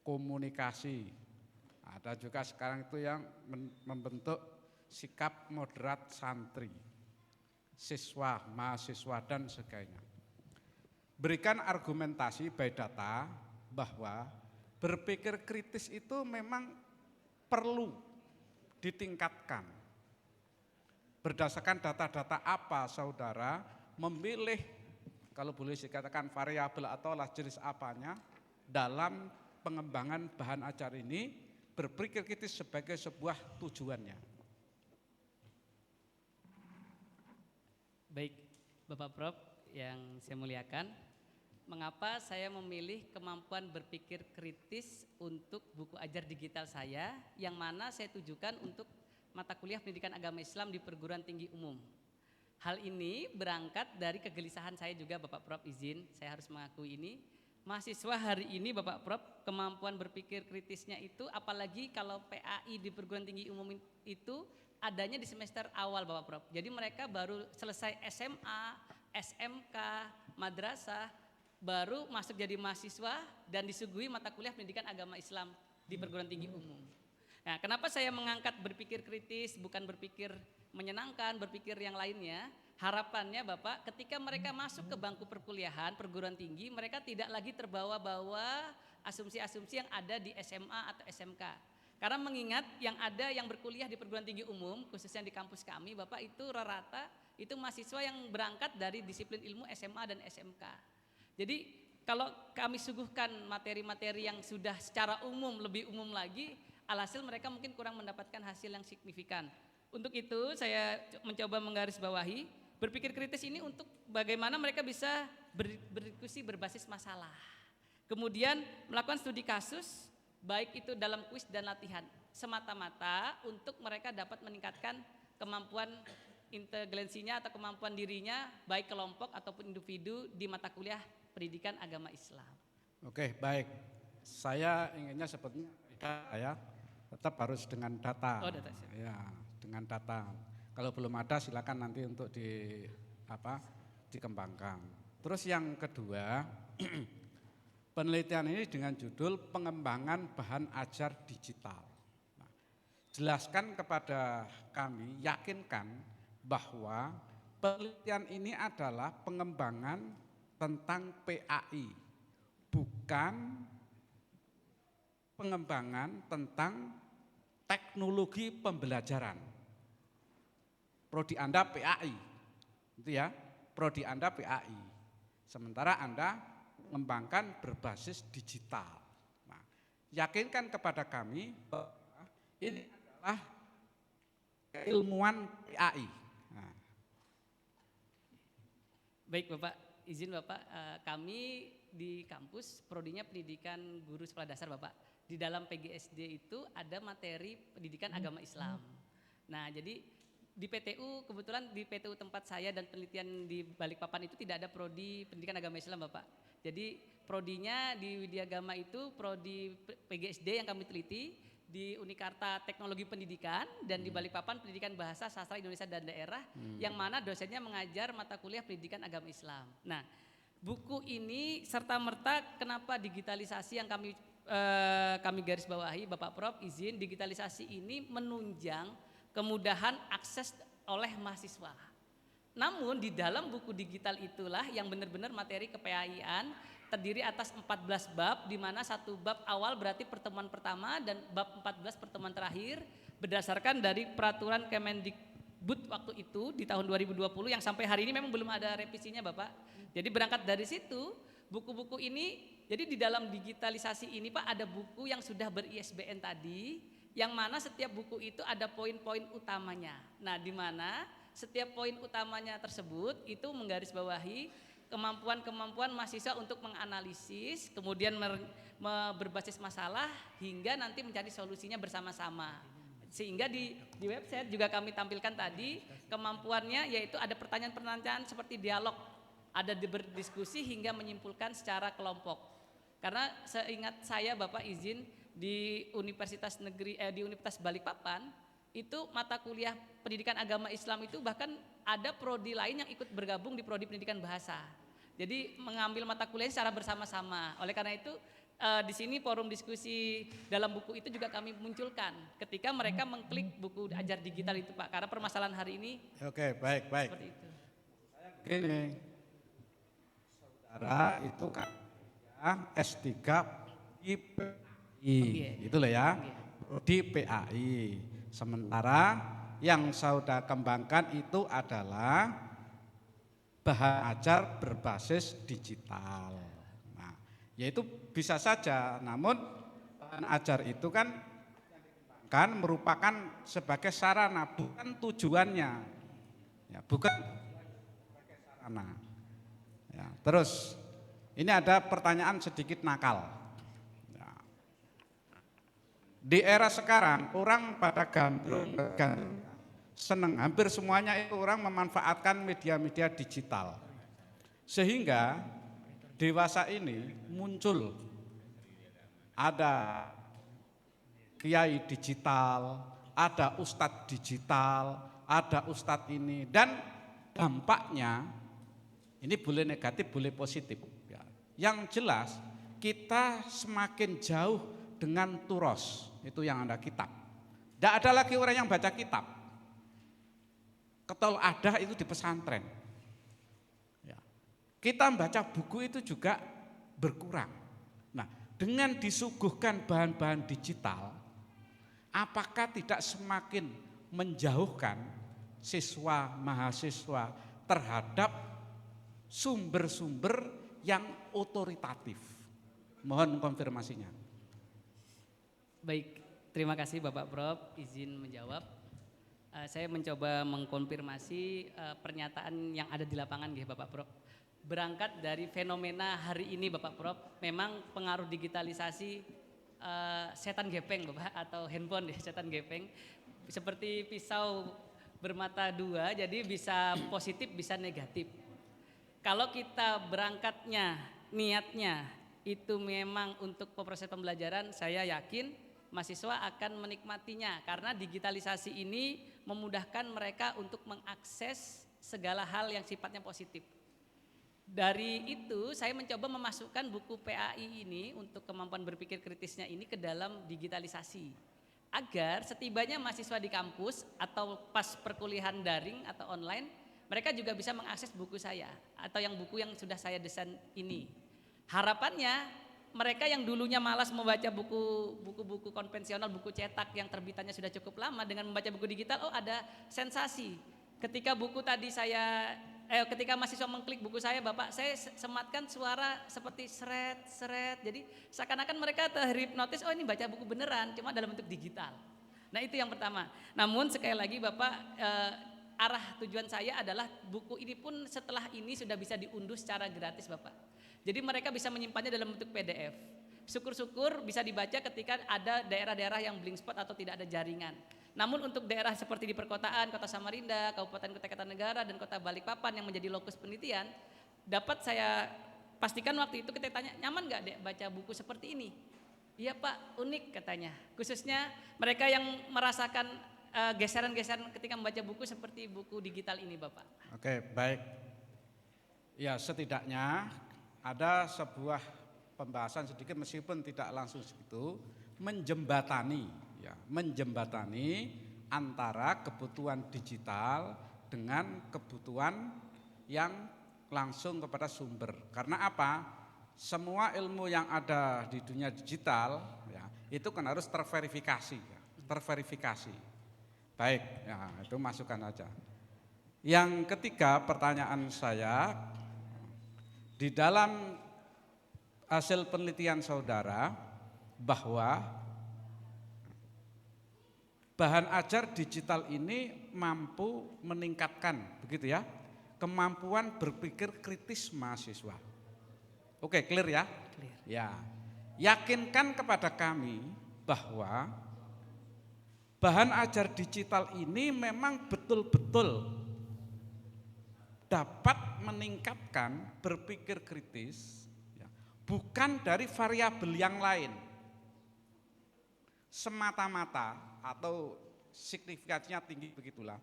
komunikasi, ada juga sekarang itu yang membentuk sikap moderat santri, siswa, mahasiswa dan sebagainya. Berikan argumentasi by data bahwa berpikir kritis itu memang perlu ditingkatkan. Berdasarkan data-data apa saudara memilih, kalau boleh dikatakan variabel atau jenis apanya dalam pengembangan bahan ajar ini, berpikir kritis sebagai sebuah tujuannya. Baik, Bapak Prof yang saya muliakan, mengapa saya memilih kemampuan berpikir kritis untuk buku ajar digital saya, yang mana saya tujukan untuk mata kuliah pendidikan agama Islam di perguruan tinggi umum. Hal ini berangkat dari kegelisahan saya juga, Bapak Prof, izin saya harus mengakui ini. Mahasiswa hari ini, Bapak Prof, kemampuan berpikir kritisnya itu, apalagi kalau PAI di perguruan tinggi umum itu adanya di semester awal, Bapak Prof. Jadi mereka baru selesai SMA, SMK, madrasah, baru masuk jadi mahasiswa dan disuguhi mata kuliah pendidikan agama Islam di perguruan tinggi umum. Nah, kenapa saya mengangkat berpikir kritis, bukan berpikir menyenangkan, berpikir yang lainnya? Harapannya Bapak, ketika mereka masuk ke bangku perkuliahan, perguruan tinggi, mereka tidak lagi terbawa-bawa asumsi-asumsi yang ada di SMA atau SMK. Karena mengingat yang ada yang berkuliah di perguruan tinggi umum, khususnya di kampus kami, Bapak, itu rata-rata itu mahasiswa yang berangkat dari disiplin ilmu SMA dan SMK. Jadi kalau kami suguhkan materi-materi yang sudah secara umum, lebih umum lagi, alhasil mereka mungkin kurang mendapatkan hasil yang signifikan. Untuk itu saya mencoba menggarisbawahi berpikir kritis ini untuk bagaimana mereka bisa berdiskusi berbasis masalah. Kemudian melakukan studi kasus, baik itu dalam kuis dan latihan, semata-mata untuk mereka dapat meningkatkan kemampuan inteligensinya atau kemampuan dirinya, baik kelompok ataupun individu di mata kuliah pendidikan agama Islam. Oke, baik. Saya inginnya sebetulnya ya, tetap harus dengan data. Oh, data. Ya, dengan data. Kalau belum ada silakan nanti untuk dikembangkan. Terus yang kedua, penelitian ini dengan judul pengembangan bahan ajar digital. Nah, jelaskan kepada kami, yakinkan bahwa penelitian ini adalah pengembangan tentang PAI, bukan pengembangan tentang teknologi pembelajaran. Prodi Anda PAI, itu ya, prodi Anda PAI. Sementara Anda mengembangkan berbasis digital. Nah, yakinkan kepada kami bahwa ini adalah keilmuan PAI. Nah. Baik Bapak, izin Bapak, kami di kampus prodinya pendidikan guru sekolah dasar Bapak. Di dalam PGSD itu ada materi pendidikan agama Islam. Nah, jadi di PTU, kebetulan di PTU tempat saya dan penelitian di Balikpapan itu tidak ada prodi pendidikan agama Islam Bapak. Jadi prodinya di Widya Agama itu prodi PGSD yang kami teliti, di Unikarta Teknologi Pendidikan, dan di Balikpapan Pendidikan Bahasa Sastra Indonesia dan Daerah, yang mana dosennya mengajar mata kuliah pendidikan agama Islam. Nah, buku ini serta-merta kenapa digitalisasi yang kami garis bawahi, Bapak Prof, izin, digitalisasi ini menunjang kemudahan akses oleh mahasiswa. Namun di dalam buku digital itulah yang benar-benar materi KPAI-an terdiri atas 14 bab, di mana satu bab awal berarti pertemuan pertama dan bab 14 pertemuan terakhir berdasarkan dari peraturan Kemendikbud waktu itu di tahun 2020 yang sampai hari ini memang belum ada revisinya Bapak. Jadi berangkat dari situ buku-buku ini, jadi di dalam digitalisasi ini Pak ada buku yang sudah ber-ISBN tadi, yang mana setiap buku itu ada poin-poin utamanya. Nah, di mana setiap poin utamanya tersebut itu menggarisbawahi kemampuan-kemampuan mahasiswa untuk menganalisis, kemudian berbasis masalah hingga nanti mencari solusinya bersama-sama. Sehingga di website juga kami tampilkan tadi kemampuannya yaitu ada pertanyaan-pertanyaan seperti dialog, ada berdiskusi hingga menyimpulkan secara kelompok. Karena seingat saya Bapak izin di Universitas Negeri di Universitas Balikpapan itu mata kuliah pendidikan agama Islam itu bahkan ada prodi lain yang ikut bergabung di prodi pendidikan bahasa. Jadi mengambil mata kuliah secara bersama-sama. Oleh karena itu di sini forum diskusi dalam buku itu juga kami munculkan ketika mereka mengklik buku ajar digital itu Pak, karena permasalahan hari ini. Oke, baik. Seperti itu. Gini, saudara itu kan S3 di PAI, itu loh ya, di PAI. Sementara yang saudara kembangkan itu adalah bahan ajar berbasis digital. Nah, yaitu bisa saja, namun bahan ajar itu kan merupakan sebagai sarana, bukan tujuannya, ya, bukan sebagai sarana. Ya, terus ini ada pertanyaan sedikit nakal. Ya. Di era sekarang orang pada gandrung, seneng, hampir semuanya itu orang memanfaatkan media-media digital, sehingga dewasa ini muncul ada kiai digital, ada ustadz digital, ada ustadz ini, dan dampaknya ini boleh negatif, boleh positif. Ya. Yang jelas kita semakin jauh dengan turos, itu yang ada kitab. Tidak ada lagi orang yang baca kitab. Ketol ada itu di pesantren. Ya. Kita membaca buku itu juga berkurang. Nah, dengan disuguhkan bahan-bahan digital, apakah tidak semakin menjauhkan siswa mahasiswa terhadap sumber-sumber yang otoritatif? Mohon konfirmasinya. Baik, terima kasih Bapak Prof, izin menjawab. Saya mencoba mengkonfirmasi pernyataan yang ada di lapangan ya Bapak Prof. Berangkat dari fenomena hari ini Bapak Prof, memang pengaruh digitalisasi setan gepeng Bapak, atau handphone ya, setan gepeng. Seperti pisau bermata dua, jadi bisa positif bisa negatif. Kalau kita berangkatnya, niatnya itu memang untuk proses pembelajaran, saya yakin mahasiswa akan menikmatinya karena digitalisasi ini memudahkan mereka untuk mengakses segala hal yang sifatnya positif. Dari itu saya mencoba memasukkan buku PAI ini untuk kemampuan berpikir kritisnya ini ke dalam digitalisasi. Agar setibanya mahasiswa di kampus atau pas perkuliahan daring atau online, mereka juga bisa mengakses buku saya atau yang buku yang sudah saya desain ini. Harapannya mereka yang dulunya malas membaca buku-buku konvensional, buku cetak yang terbitannya sudah cukup lama, dengan membaca buku digital, oh ada sensasi. Ketika buku tadi ketika mahasiswa mengklik buku saya, Bapak, saya sematkan suara seperti seret. Jadi seakan-akan mereka terhipnotis, oh ini baca buku beneran, cuma dalam bentuk digital. Nah itu yang pertama. Namun sekali lagi Bapak, arah tujuan saya adalah buku ini pun setelah ini sudah bisa diunduh secara gratis Bapak. Jadi mereka bisa menyimpannya dalam bentuk PDF. Syukur-syukur bisa dibaca ketika ada daerah-daerah yang blank spot atau tidak ada jaringan. Namun untuk daerah seperti di perkotaan, Kota Samarinda, Kabupaten Kota Kartanegara, dan Kota Balikpapan yang menjadi lokus penelitian, dapat saya pastikan waktu itu kita tanya, nyaman nggak Dek baca buku seperti ini? Iya Pak, unik katanya. Khususnya mereka yang merasakan geseran-geseran ketika membaca buku seperti buku digital ini Bapak. Oke, baik. Ya setidaknya ada sebuah pembahasan sedikit meskipun tidak langsung segitu, menjembatani antara kebutuhan digital dengan kebutuhan yang langsung kepada sumber. Karena apa? Semua ilmu yang ada di dunia digital ya, itu kan harus terverifikasi. Baik, ya, itu masukan aja. Yang ketiga pertanyaan saya, di dalam hasil penelitian saudara bahwa bahan ajar digital ini mampu meningkatkan, begitu ya, kemampuan berpikir kritis mahasiswa. Oke, clear ya? Clear. Ya, yakinkan kepada kami bahwa bahan ajar digital ini memang betul-betul dapat meningkatkan berpikir kritis, ya, bukan dari variabel yang lain semata-mata atau signifikansinya tinggi begitulah,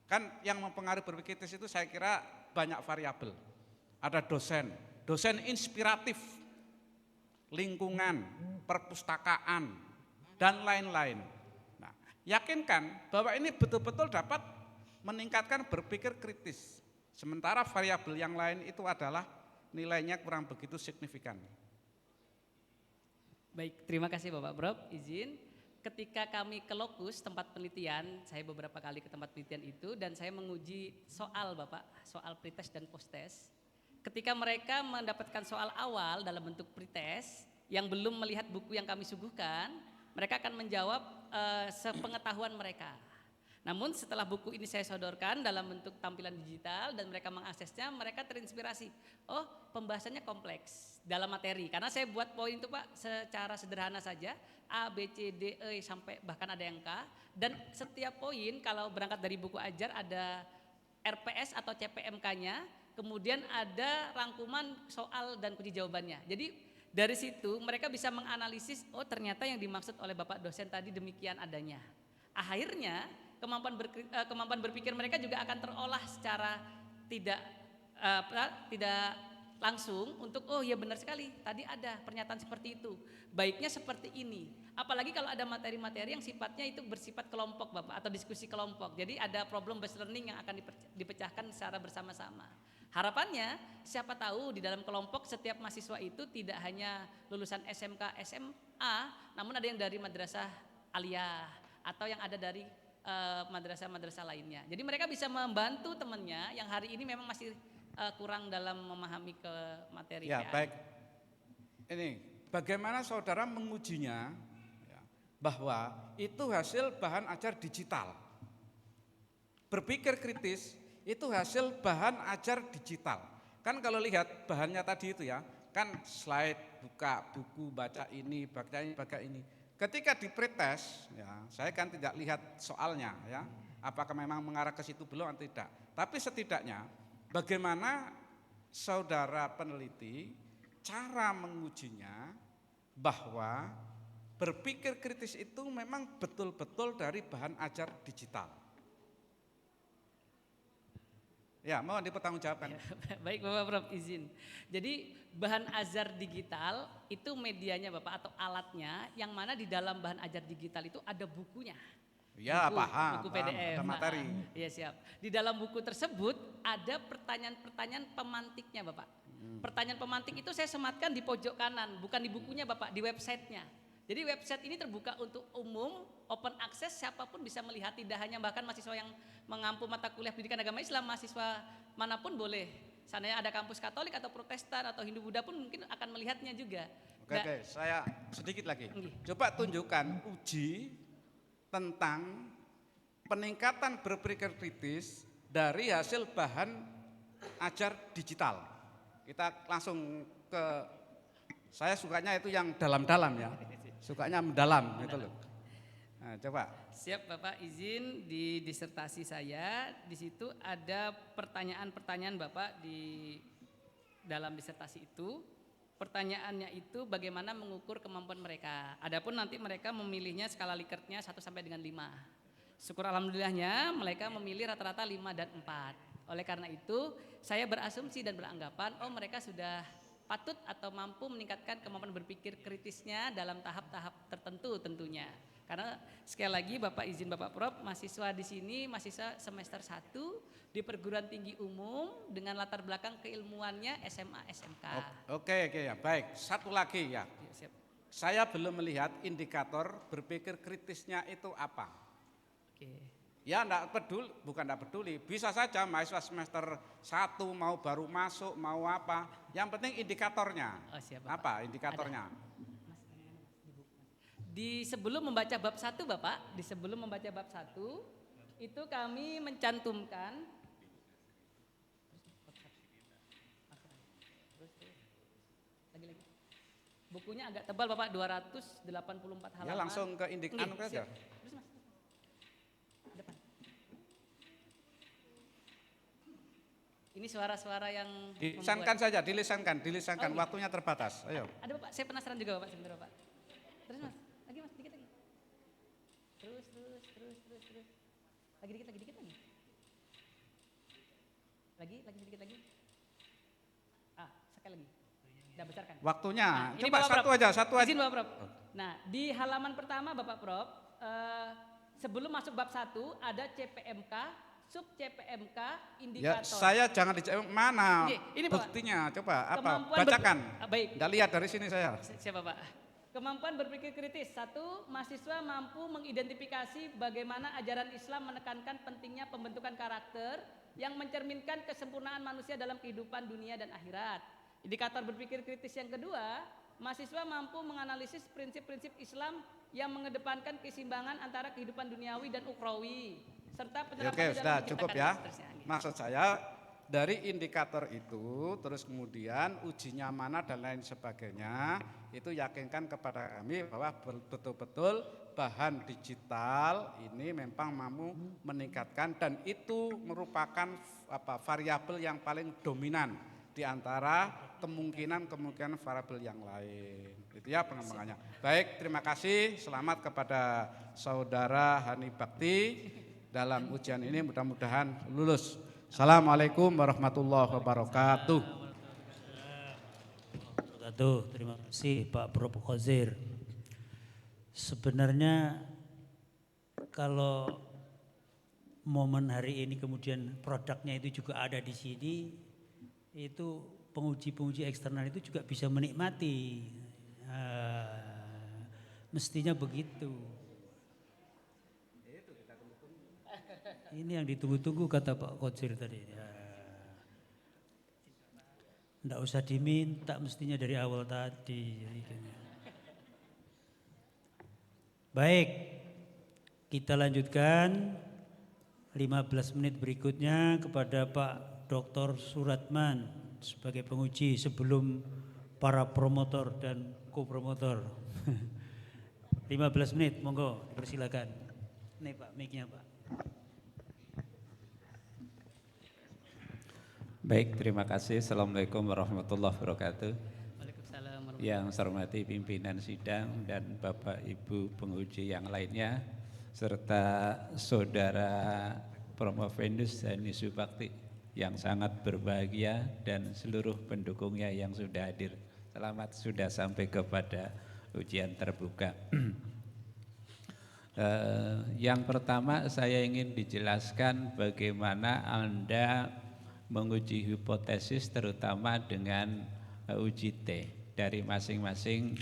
Kan yang mempengaruhi berpikir kritis itu saya kira banyak variabel. Ada dosen, dosen inspiratif, lingkungan, perpustakaan, dan lain-lain. Nah, yakinkan bahwa ini betul-betul dapat meningkatkan berpikir kritis. Sementara variabel yang lain itu adalah nilainya kurang begitu signifikan. Baik, terima kasih Bapak Prof. Izin. Ketika kami ke lokus tempat penelitian, saya beberapa kali ke tempat penelitian itu dan saya menguji soal Bapak, soal pretest dan posttest. Ketika mereka mendapatkan soal awal dalam bentuk pretest yang belum melihat buku yang kami suguhkan, mereka akan menjawab sepengetahuan mereka. Namun setelah buku ini saya sodorkan dalam bentuk tampilan digital dan mereka mengaksesnya, mereka terinspirasi. Oh, pembahasannya kompleks dalam materi. Karena saya buat poin itu Pak secara sederhana saja, A, B, C, D, E sampai bahkan ada yang K. Dan setiap poin kalau berangkat dari buku ajar ada RPS atau CPMK-nya, kemudian ada rangkuman soal dan kunci jawabannya. Jadi dari situ mereka bisa menganalisis, oh ternyata yang dimaksud oleh Bapak dosen tadi demikian adanya. Akhirnya kemampuan berpikir mereka juga akan terolah secara tidak langsung untuk oh ya benar sekali tadi ada pernyataan seperti itu, baiknya seperti ini. Apalagi kalau ada materi-materi yang sifatnya itu bersifat kelompok Bapak atau diskusi kelompok. Jadi ada problem based learning yang akan dipecahkan secara bersama-sama. Harapannya siapa tahu di dalam kelompok setiap mahasiswa itu tidak hanya lulusan SMK, SMA, namun ada yang dari madrasah aliyah atau yang ada dari madrasah-madrasah lainnya. Jadi mereka bisa membantu temannya yang hari ini memang masih kurang dalam memahami ke materi. Ya, baik. Ini bagaimana saudara mengujinya ya, bahwa itu hasil bahan ajar digital. Berpikir kritis itu hasil bahan ajar digital. Kan kalau lihat bahannya tadi itu ya, kan slide, buka buku, baca ini, baca ini. Ketika di pretest, ya, saya kan tidak lihat soalnya, ya, apakah memang mengarah ke situ belum atau tidak. Tapi setidaknya, bagaimana saudara peneliti cara mengujinya bahwa berpikir kritis itu memang betul-betul dari bahan ajar digital. Ya, mohon dipertanggungjawabkan. Ya, baik Bapak Prof, izin. Jadi bahan ajar digital itu medianya Bapak atau alatnya yang mana di dalam bahan ajar digital itu ada bukunya. Ya, paham. Buku PDF. Ada materi. Iya siap. Di dalam buku tersebut ada pertanyaan-pertanyaan pemantiknya Bapak. Pertanyaan pemantik itu saya sematkan di pojok kanan, bukan di bukunya Bapak, di websitenya. Jadi website ini terbuka untuk umum, open access, siapapun bisa melihat, tidak hanya bahkan mahasiswa yang mengampu mata kuliah pendidikan agama Islam, mahasiswa manapun boleh. Seandainya ada kampus Katolik atau Protestan atau Hindu Buddha pun mungkin akan melihatnya juga. Oke, saya sedikit lagi. Coba tunjukkan uji tentang peningkatan berpikir kritis dari hasil bahan ajar digital. Kita langsung ke, saya sukanya itu yang dalam-dalam ya. Sukanya mendalam gitu loh. Nah, coba. Siap Bapak, izin di disertasi saya di situ ada pertanyaan-pertanyaan Bapak di dalam disertasi itu. Pertanyaannya itu bagaimana mengukur kemampuan mereka. Adapun nanti mereka memilihnya skala Likert-nya 1 sampai dengan 5. Syukur alhamdulillahnya mereka memilih rata-rata 5 dan 4. Oleh karena itu saya berasumsi dan beranggapan oh mereka sudah patut atau mampu meningkatkan kemampuan berpikir kritisnya dalam tahap-tahap tertentu tentunya. Karena sekali lagi Bapak izin Bapak Prof, mahasiswa di sini mahasiswa semester 1 di perguruan tinggi umum dengan latar belakang keilmuannya SMA, SMK. Oke ya, baik. Satu lagi ya. Ya, siap. Saya belum melihat indikator berpikir kritisnya itu apa. Oke. Ya enggak peduli, bukan enggak peduli. Bisa saja mahasiswa semester 1 mau baru masuk, mau apa. Yang penting indikatornya. Oh, siap, Bapak. Apa indikatornya? Di sebelum membaca bab 1 Bapak, di sebelum membaca bab 1 itu kami mencantumkan lagi. Bukunya agak tebal Bapak, 284 halaman. Ya langsung ke indikator saja. Terus Mas. Depan. Ini suara-suara yang Dilisankan saja, dilisankan. Oh, iya. Waktunya terbatas. Ayo. Ada Bapak, saya penasaran juga Bapak, sebentar Bapak. Terus Mas, lagi Mas, dikit lagi. Terus. Lagi dikit lagi. Lagi sedikit lagi. Sekali lagi. Udah besarkan. Waktunya, Ini coba Bapak satu Prof. aja, satu aja. Izin Bapak Prof. Nah, di halaman pertama Bapak Prof, sebelum masuk bab 1 ada CPMK, sub CPMK, Ya, indikator. saya jangan dijawab mana Ini, Pak. buktinya, coba apa? Kemampuan Bacakan. baik. Nggak lihat dari sini saya. Siapa Pak? Kemampuan berpikir kritis. 1. Mahasiswa mampu mengidentifikasi bagaimana ajaran Islam menekankan pentingnya pembentukan karakter yang mencerminkan kesempurnaan manusia dalam kehidupan dunia dan akhirat. Indikator berpikir kritis yang kedua, mahasiswa mampu menganalisis prinsip-prinsip Islam yang mengedepankan keseimbangan antara kehidupan duniawi dan ukhrawi serta Ya, penerapan oke, dalam sudah menciptakan cukup dan ya. seterusnya. Maksud saya dari indikator itu, terus kemudian ujinya mana dan lain sebagainya, itu yakinkan kepada kami bahwa betul-betul bahan digital ini memang mampu meningkatkan dan itu merupakan variabel yang paling dominan di antara kemungkinan variabel yang lain. Itu ya pengembangannya. Baik, terima kasih. Selamat kepada saudara Hani Bakti dalam ujian ini, mudah-mudahan lulus. Assalamualaikum warahmatullahi wabarakatuh. Terima kasih Pak Prof. Khozir. Sebenarnya kalau momen hari ini kemudian produknya itu juga ada di sini, itu penguji-penguji eksternal itu juga bisa menikmati. Mestinya begitu. Ini yang ditunggu-tunggu kata Pak Khozir tadi. Enggak usah diminta, mestinya dari awal tadi. Baik, kita lanjutkan 15 menit berikutnya kepada Pak Dr. Suratman sebagai penguji sebelum para promotor dan co-promotor. 15 menit, monggo dipersilakan. Ini Pak, mic-nya Pak. Baik, terima kasih. Assalamualaikum warahmatullahi wabarakatuh. Waalaikumsalam warahmatullahi Yang saya hormati pimpinan sidang dan Bapak Ibu penguji yang lainnya, serta Saudara Promovendus dan Isu Bakti yang sangat berbahagia dan seluruh pendukungnya yang sudah hadir. Selamat sudah sampai kepada ujian terbuka. Yang pertama saya ingin dijelaskan bagaimana Anda menguji hipotesis terutama dengan uji T dari masing-masing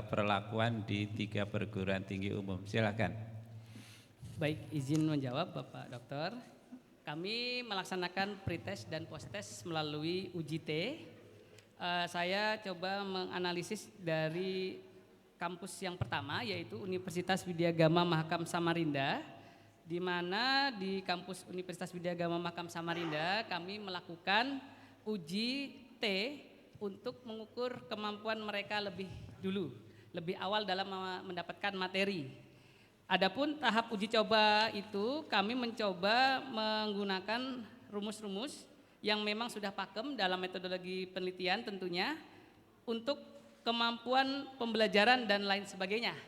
perlakuan di 3 perguruan tinggi umum. Silakan. Baik, izin menjawab Bapak Dokter. Kami melaksanakan pretest dan posttest melalui uji T. Saya coba menganalisis dari kampus yang pertama yaitu Universitas Widyagama Mahakam Samarinda, di mana di kampus Universitas Widyagama Mahakam Samarinda kami melakukan uji T untuk mengukur kemampuan mereka lebih dulu, lebih awal dalam mendapatkan materi. Adapun tahap uji coba itu kami mencoba menggunakan rumus-rumus yang memang sudah pakem dalam metodologi penelitian tentunya untuk kemampuan pembelajaran dan lain sebagainya.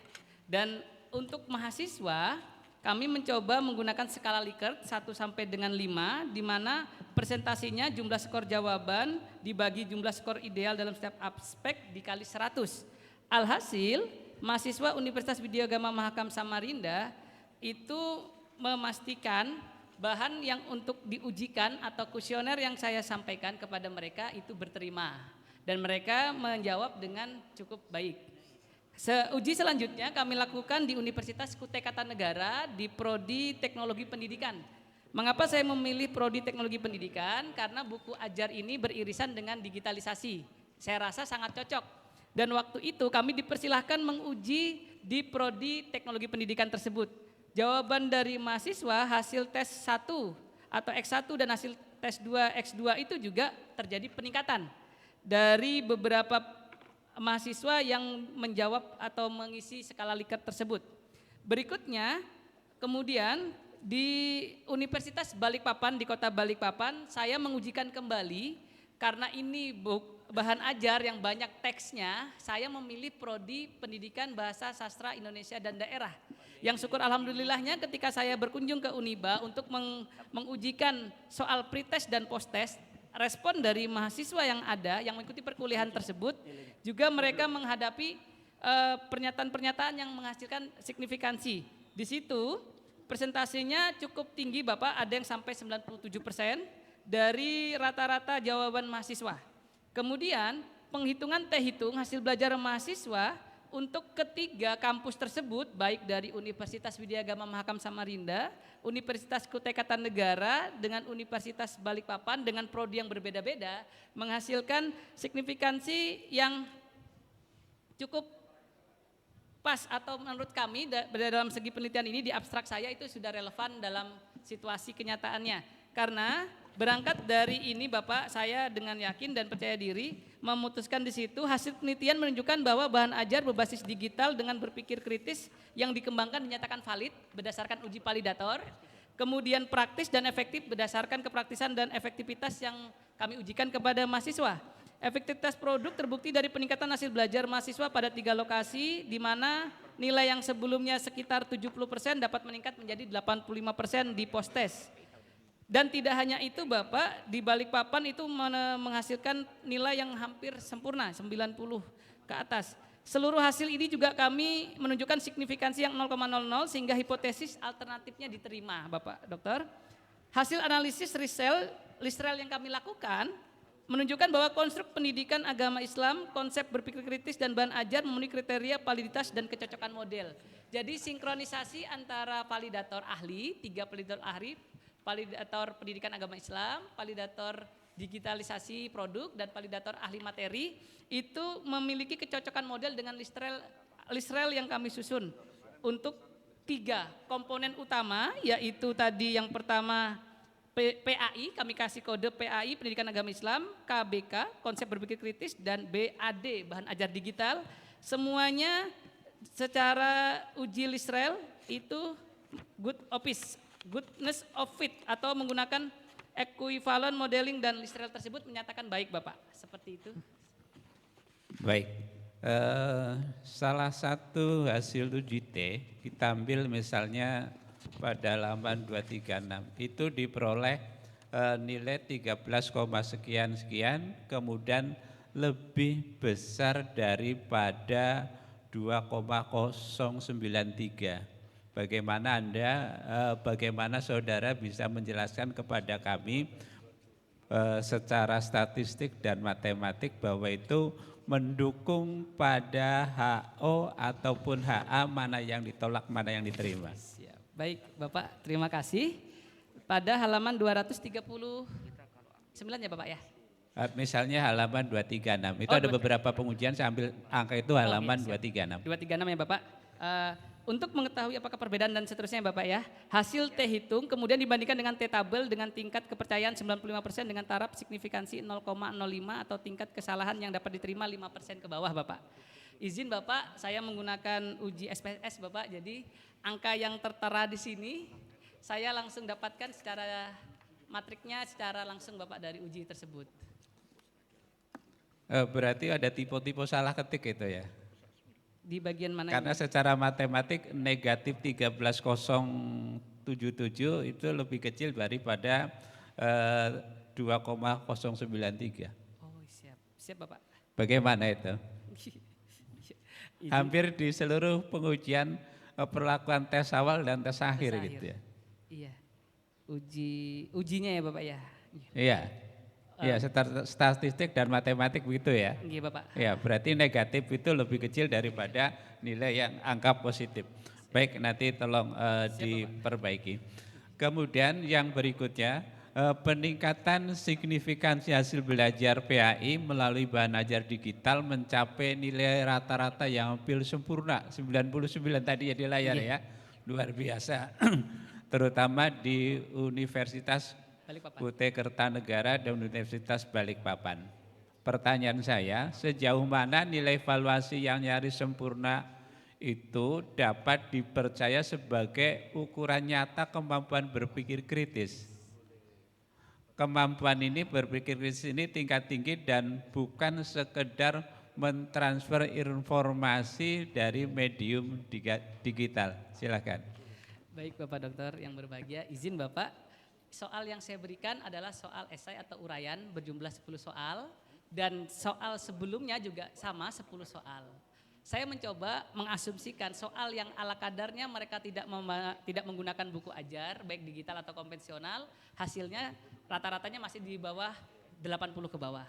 Dan untuk mahasiswa kami mencoba menggunakan skala Likert 1 sampai dengan 5 di mana presentasinya jumlah skor jawaban dibagi jumlah skor ideal dalam setiap aspek dikali 100. Alhasil mahasiswa Universitas Widyagama Mahakam Samarinda itu memastikan bahan yang untuk diujikan atau kuesioner yang saya sampaikan kepada mereka itu berterima dan mereka menjawab dengan cukup baik. Uji selanjutnya kami lakukan di Universitas Kutai Kartanegara di Prodi Teknologi Pendidikan. Mengapa saya memilih Prodi Teknologi Pendidikan? Karena buku ajar ini beririsan dengan digitalisasi. Saya rasa sangat cocok. Dan waktu itu kami dipersilahkan menguji di Prodi Teknologi Pendidikan tersebut. Jawaban dari mahasiswa hasil tes 1 atau X1 dan hasil tes 2 X2 itu juga terjadi peningkatan. Dari beberapa mahasiswa yang menjawab atau mengisi skala Likert tersebut. Berikutnya, kemudian di Universitas Balikpapan, di kota Balikpapan, saya mengujikan kembali karena ini bahan ajar yang banyak teksnya, saya memilih Prodi Pendidikan Bahasa Sastra Indonesia dan Daerah. Yang syukur alhamdulillahnya ketika saya berkunjung ke Uniba untuk mengujikan soal pretest dan posttest, respon dari mahasiswa yang ada yang mengikuti perkuliahan tersebut juga mereka menghadapi pernyataan-pernyataan yang menghasilkan signifikansi. Di situ presentasinya cukup tinggi Bapak, ada yang sampai 97% dari rata-rata jawaban mahasiswa. Kemudian penghitungan T-hitung hasil belajar mahasiswa untuk ketiga kampus tersebut, baik dari Universitas Widyagama Mahakam Samarinda, Universitas Kutai Kartanegara dengan Universitas Balikpapan dengan prodi yang berbeda-beda, menghasilkan signifikansi yang cukup pas atau menurut kami dalam segi penelitian ini di abstrak saya itu sudah relevan dalam situasi kenyataannya. Karena berangkat dari ini Bapak, saya dengan yakin dan percaya diri memutuskan di situ hasil penelitian menunjukkan bahwa bahan ajar berbasis digital dengan berpikir kritis yang dikembangkan dinyatakan valid berdasarkan uji validator, kemudian praktis dan efektif berdasarkan kepraktisan dan efektivitas yang kami ujikan kepada mahasiswa. Efektivitas produk terbukti dari peningkatan hasil belajar mahasiswa pada 3 lokasi di mana nilai yang sebelumnya sekitar 70% dapat meningkat menjadi 85% di post-test. Dan tidak hanya itu Bapak, di Balikpapan itu menghasilkan nilai yang hampir sempurna, 90 ke atas. Seluruh hasil ini juga kami menunjukkan signifikansi yang 0,00 sehingga hipotesis alternatifnya diterima Bapak Dokter. Hasil analisis Lisrel yang kami lakukan menunjukkan bahwa konstruk pendidikan agama Islam, konsep berpikir kritis dan bahan ajar memenuhi kriteria validitas dan kecocokan model. Jadi sinkronisasi antara validator ahli, 3 validator ahli, validator pendidikan agama Islam, validator digitalisasi produk, dan validator ahli materi itu memiliki kecocokan model dengan Lisrel yang kami susun untuk 3 komponen utama, yaitu tadi yang pertama PAI, kami kasih kode PAI pendidikan agama Islam, KBK konsep berpikir kritis, dan BAD bahan ajar digital. Semuanya secara uji Lisrel itu goodness of fit atau menggunakan equivalent modeling dan Lisrel tersebut menyatakan baik Bapak, seperti itu. Baik, salah satu hasil uji T kita ambil misalnya pada halaman 236 itu diperoleh nilai 13, sekian, kemudian lebih besar daripada 2,093. Bagaimana saudara bisa menjelaskan kepada kami secara statistik dan matematik bahwa itu mendukung pada HO ataupun HA, mana yang ditolak, mana yang diterima? Siap. Baik Bapak, terima kasih. Pada halaman 239 ya Bapak ya? Misalnya halaman 236, itu ada beberapa pengujian saya ambil angka itu halaman 236. 236 ya Bapak. Untuk mengetahui apakah perbedaan dan seterusnya Bapak ya, hasil T-hitung kemudian dibandingkan dengan T-tabel dengan tingkat kepercayaan 95% dengan taraf signifikansi 0,05 atau tingkat kesalahan yang dapat diterima 5% ke bawah Bapak. Izin Bapak, saya menggunakan uji SPSS Bapak, jadi angka yang tertera di sini saya langsung dapatkan secara matriknya secara langsung Bapak dari uji tersebut. Berarti ada tipe-tipe salah ketik itu ya? Di bagian mana? Karena secara matematik negatif 13,077 itu lebih kecil daripada 2,093. Oh siap Bapak. Bagaimana itu? Hampir di seluruh pengujian perlakuan tes awal dan tes akhir gitu ya? Iya, ujinya ya Bapak ya? Iya. Ya, statistik dan matematik begitu ya. Iya Bapak. Ya, berarti negatif itu lebih kecil daripada nilai yang angka positif. Baik, nanti tolong diperbaiki. Kemudian yang berikutnya, peningkatan signifikansi hasil belajar PAI melalui bahan ajar digital mencapai nilai rata-rata yang hampir sempurna, 99 tadi ya di layar ya. Luar biasa. Terutama di Universitas Kutai Kartanegara dan Universitas Balikpapan. Pertanyaan saya, sejauh mana nilai evaluasi yang nyaris sempurna itu dapat dipercaya sebagai ukuran nyata kemampuan berpikir kritis? Kemampuan ini berpikir kritis ini tingkat tinggi dan bukan sekedar mentransfer informasi dari medium digital. Silakan. Baik Bapak Dokter yang berbahagia, izin Bapak, soal yang saya berikan adalah soal esai atau uraian berjumlah 10 soal dan soal sebelumnya juga sama 10 soal. Saya mencoba mengasumsikan soal yang ala kadarnya mereka tidak menggunakan buku ajar baik digital atau konvensional, hasilnya rata-ratanya masih di bawah 80 ke bawah.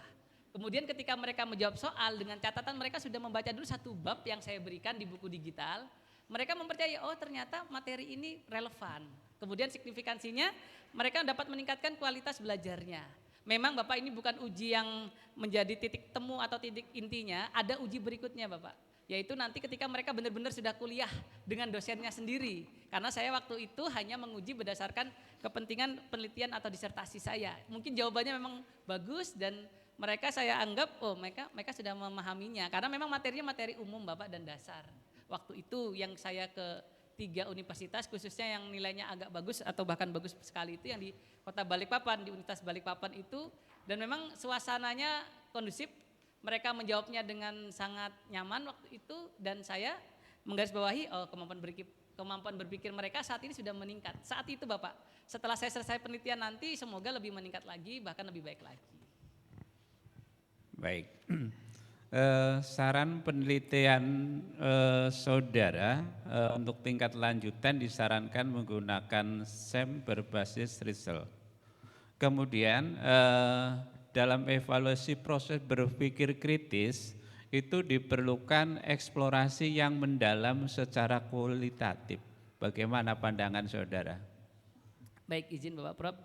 Kemudian ketika mereka menjawab soal dengan catatan mereka sudah membaca dulu satu bab yang saya berikan di buku digital, mereka mempercayai oh ternyata materi ini relevan. Kemudian signifikansinya mereka dapat meningkatkan kualitas belajarnya. Memang Bapak ini bukan uji yang menjadi titik temu atau titik intinya, ada uji berikutnya Bapak. Yaitu nanti ketika mereka benar-benar sudah kuliah dengan dosennya sendiri. Karena saya waktu itu hanya menguji berdasarkan kepentingan penelitian atau disertasi saya. Mungkin jawabannya memang bagus dan mereka saya anggap oh mereka sudah memahaminya. Karena memang materinya materi umum Bapak dan dasar. Waktu itu yang saya ke 3 universitas khususnya yang nilainya agak bagus atau bahkan bagus sekali itu yang di Kota Balikpapan, di Universitas Balikpapan itu. Dan memang suasananya kondusif. Mereka menjawabnya dengan sangat nyaman waktu itu dan saya menggarisbawahi kemampuan berpikir mereka saat ini sudah meningkat. Saat itu Bapak, setelah saya selesai penelitian nanti semoga lebih meningkat lagi bahkan lebih baik lagi. Baik. Saran penelitian saudara untuk tingkat lanjutan disarankan menggunakan SEM berbasis result. Kemudian dalam evaluasi proses berpikir kritis itu diperlukan eksplorasi yang mendalam secara kualitatif. Bagaimana pandangan saudara? Baik, izin Bapak Prof,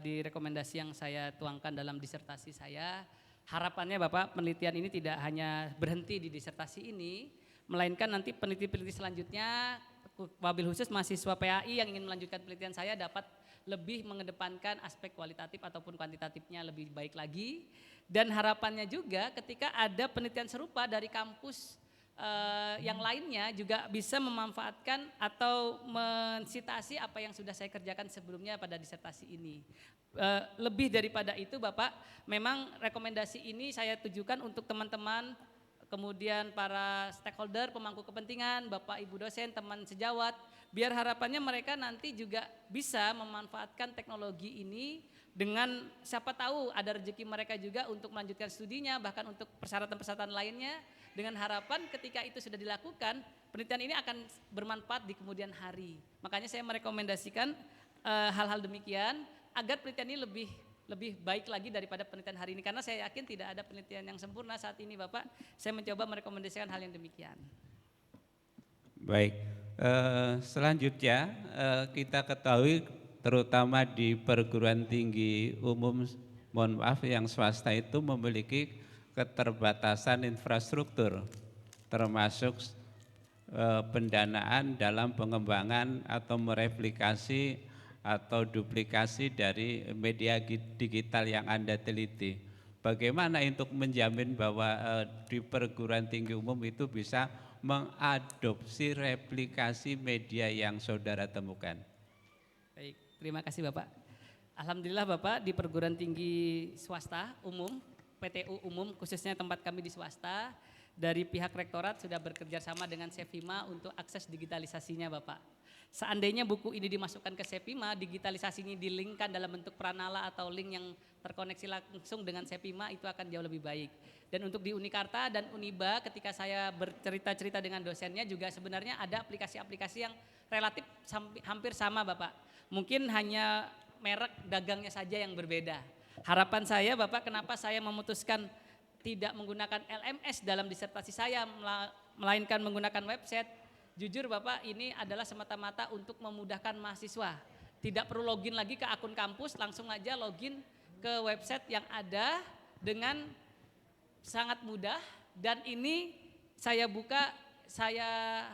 di rekomendasi yang saya tuangkan dalam disertasi saya, harapannya Bapak penelitian ini tidak hanya berhenti di disertasi ini, melainkan nanti peneliti-peneliti selanjutnya, wabil khusus mahasiswa PAI yang ingin melanjutkan penelitian saya dapat lebih mengedepankan aspek kualitatif ataupun kuantitatifnya lebih baik lagi. Dan harapannya juga ketika ada penelitian serupa dari kampus yang lainnya juga bisa memanfaatkan atau mensitasi apa yang sudah saya kerjakan sebelumnya pada disertasi ini. Lebih daripada itu Bapak, memang rekomendasi ini saya tujukan untuk teman-teman, kemudian para stakeholder, pemangku kepentingan, Bapak Ibu dosen, teman sejawat, biar harapannya mereka nanti juga bisa memanfaatkan teknologi ini dengan siapa tahu ada rezeki mereka juga untuk melanjutkan studinya, bahkan untuk persyaratan-persyaratan lainnya, dengan harapan ketika itu sudah dilakukan, penelitian ini akan bermanfaat di kemudian hari. Makanya saya merekomendasikan hal-hal demikian agar penelitian ini lebih baik lagi daripada penelitian hari ini, karena saya yakin tidak ada penelitian yang sempurna saat ini Bapak. Saya mencoba merekomendasikan hal yang demikian. Baik, selanjutnya kita ketahui terutama di perguruan tinggi umum, mohon maaf yang swasta itu memiliki keterbatasan infrastruktur termasuk pendanaan dalam pengembangan atau mereplikasi atau duplikasi dari media digital yang Anda teliti. Bagaimana untuk menjamin bahwa di perguruan tinggi umum itu bisa mengadopsi replikasi media yang saudara temukan? Baik, terima kasih Bapak. Alhamdulillah Bapak di perguruan tinggi swasta umum, PTU umum khususnya tempat kami di swasta, dari pihak rektorat sudah bekerja sama dengan Sevima untuk akses digitalisasinya Bapak. Seandainya buku ini dimasukkan ke Sevima, digitalisasinya dilingkan dalam bentuk pranala atau link yang terkoneksi langsung dengan Sevima, itu akan jauh lebih baik. Dan untuk di Unikarta dan Uniba ketika saya bercerita-cerita dengan dosennya juga sebenarnya ada aplikasi-aplikasi yang relatif hampir sama Bapak. Mungkin hanya merek dagangnya saja yang berbeda. Harapan saya Bapak, kenapa saya memutuskan tidak menggunakan LMS dalam disertasi saya, melainkan menggunakan website. Jujur Bapak, ini adalah semata-mata untuk memudahkan mahasiswa. Tidak perlu login lagi ke akun kampus, langsung aja login ke website yang ada dengan sangat mudah. Dan ini saya buka, saya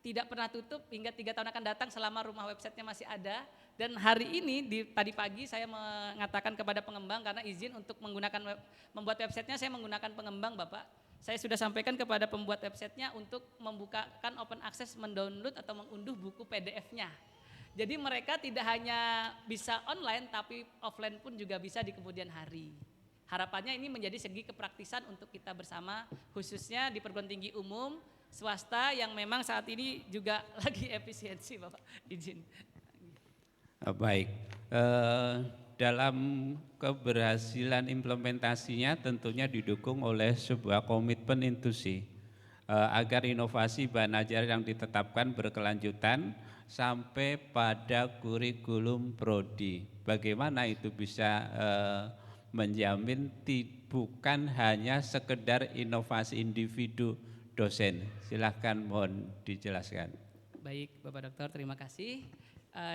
tidak pernah tutup hingga 3 tahun akan datang selama rumah websitenya masih ada. Dan hari ini tadi pagi saya mengatakan kepada pengembang karena izin untuk membuat websitenya, saya menggunakan pengembang Bapak. Saya sudah sampaikan kepada pembuat websitenya untuk membukakan open access, mendownload atau mengunduh buku PDF-nya. Jadi mereka tidak hanya bisa online tapi offline pun juga bisa di kemudian hari. Harapannya ini menjadi segi kepraktisan untuk kita bersama, khususnya di perguruan tinggi umum swasta yang memang saat ini juga lagi efisiensi, Bapak izin. Baik, dalam keberhasilan implementasinya tentunya didukung oleh sebuah komitmen institusi agar inovasi bahan ajar yang ditetapkan berkelanjutan sampai pada kurikulum prodi. Bagaimana itu bisa menjamin bukan hanya sekedar inovasi individu dosen. Silahkan mohon dijelaskan. Baik Bapak Dokter, terima kasih.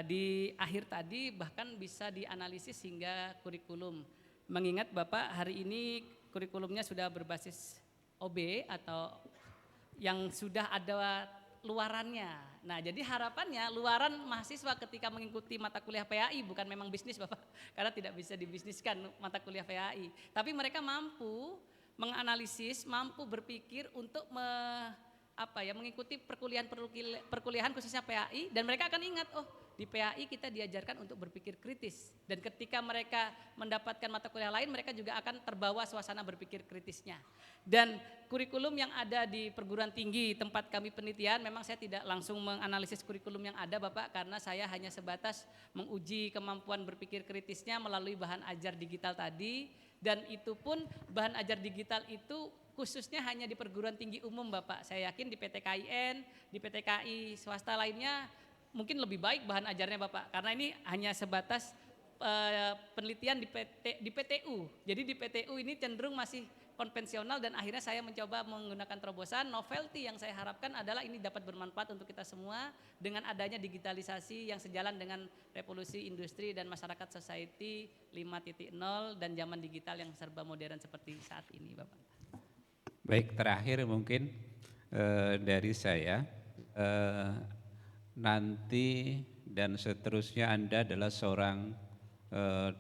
Di akhir tadi bahkan bisa dianalisis hingga kurikulum. Mengingat Bapak hari ini kurikulumnya sudah berbasis OB atau yang sudah ada luarannya. Nah, jadi harapannya luaran mahasiswa ketika mengikuti mata kuliah PAI bukan memang bisnis Bapak, karena tidak bisa dibisniskan mata kuliah PAI. Tapi mereka mampu menganalisis, mampu berpikir untuk mengikuti perkuliahan khususnya PAI, dan mereka akan ingat, oh di PAI kita diajarkan untuk berpikir kritis, dan ketika mereka mendapatkan mata kuliah lain mereka juga akan terbawa suasana berpikir kritisnya. Dan kurikulum yang ada di perguruan tinggi tempat kami penelitian, memang saya tidak langsung menganalisis kurikulum yang ada Bapak, karena saya hanya sebatas menguji kemampuan berpikir kritisnya melalui bahan ajar digital tadi, dan itu pun bahan ajar digital itu khususnya hanya di perguruan tinggi umum Bapak. Saya yakin di PTKIN, di PTKI swasta lainnya mungkin lebih baik bahan ajarnya Bapak, karena ini hanya sebatas penelitian di PTU. Jadi di PTU ini cenderung masih konvensional, dan akhirnya saya mencoba menggunakan terobosan. Novelty yang saya harapkan adalah ini dapat bermanfaat untuk kita semua dengan adanya digitalisasi yang sejalan dengan revolusi industri dan masyarakat society 5.0 dan zaman digital yang serba modern seperti saat ini Bapak. Baik, terakhir mungkin dari saya, nanti dan seterusnya Anda adalah seorang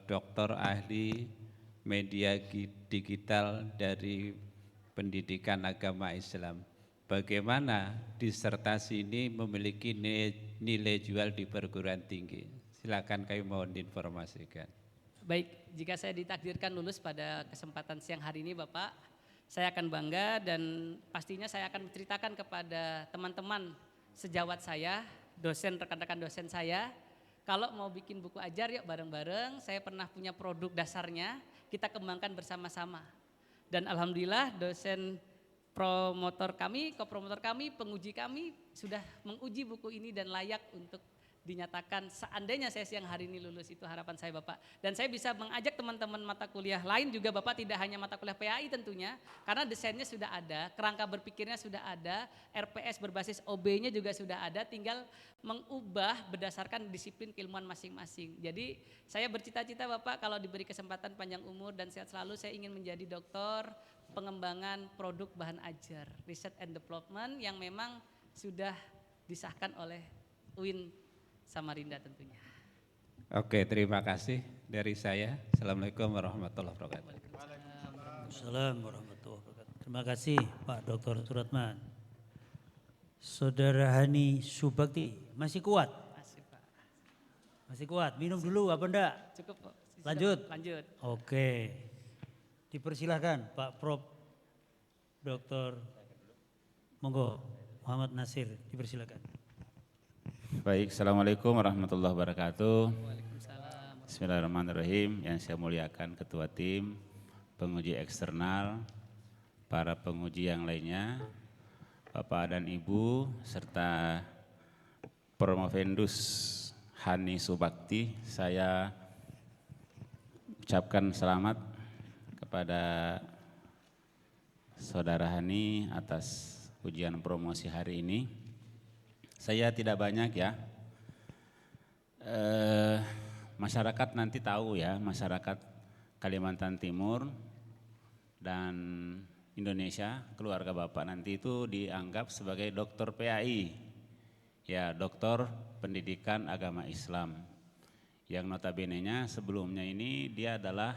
doktor ahli media digital dari pendidikan agama Islam. Bagaimana disertasi ini memiliki nilai jual di perguruan tinggi? Silakan kami mohon diinformasikan. Baik, jika saya ditakdirkan lulus pada kesempatan siang hari ini Bapak, saya akan bangga, dan pastinya saya akan menceritakan kepada teman-teman sejawat saya, dosen, rekan-rekan dosen saya, kalau mau bikin buku ajar yuk bareng-bareng. Saya pernah punya produk dasarnya, kita kembangkan bersama-sama. Dan alhamdulillah dosen promotor kami, kopromotor kami, penguji kami sudah menguji buku ini dan layak untuk dinyatakan seandainya saya siang hari ini lulus. Itu harapan saya Bapak. Dan saya bisa mengajak teman-teman mata kuliah lain juga Bapak, tidak hanya mata kuliah PAI tentunya, karena desainnya sudah ada, kerangka berpikirnya sudah ada, RPS berbasis OB-nya juga sudah ada, tinggal mengubah berdasarkan disiplin keilmuan masing-masing. Jadi saya bercita-cita Bapak, kalau diberi kesempatan panjang umur dan sehat selalu, saya ingin menjadi doktor pengembangan produk bahan ajar, research and development, yang memang sudah disahkan oleh UIN Samarinda tentunya. Oke, terima kasih dari saya. Assalamualaikum warahmatullahi wabarakatuh. Waalaikumsalam warahmatullahi wabarakatuh. Terima kasih Pak Dr. Suratman. Saudara Hani Subakti, masih kuat? Masih Pak. Masih kuat, minum dulu apa enggak? Cukup Pak. Lanjut? Lanjut. Oke, dipersilahkan Pak Prof. Dr. Monggo Muhammad Nasir, dipersilahkan. Baik, Assalamualaikum warahmatullahi wabarakatuh. Waalaikumsalam. Bismillahirrahmanirrahim. Yang saya muliakan Ketua Tim, penguji eksternal, para penguji yang lainnya, Bapak dan Ibu, serta Promovendus Hani Subakti, saya ucapkan selamat kepada Saudara Hani atas ujian promosi hari ini. Saya tidak banyak ya, masyarakat nanti tahu ya, masyarakat Kalimantan Timur dan Indonesia, keluarga Bapak nanti itu dianggap sebagai dokter PAI, ya dokter pendidikan agama Islam. Yang notabene-nya sebelumnya ini dia adalah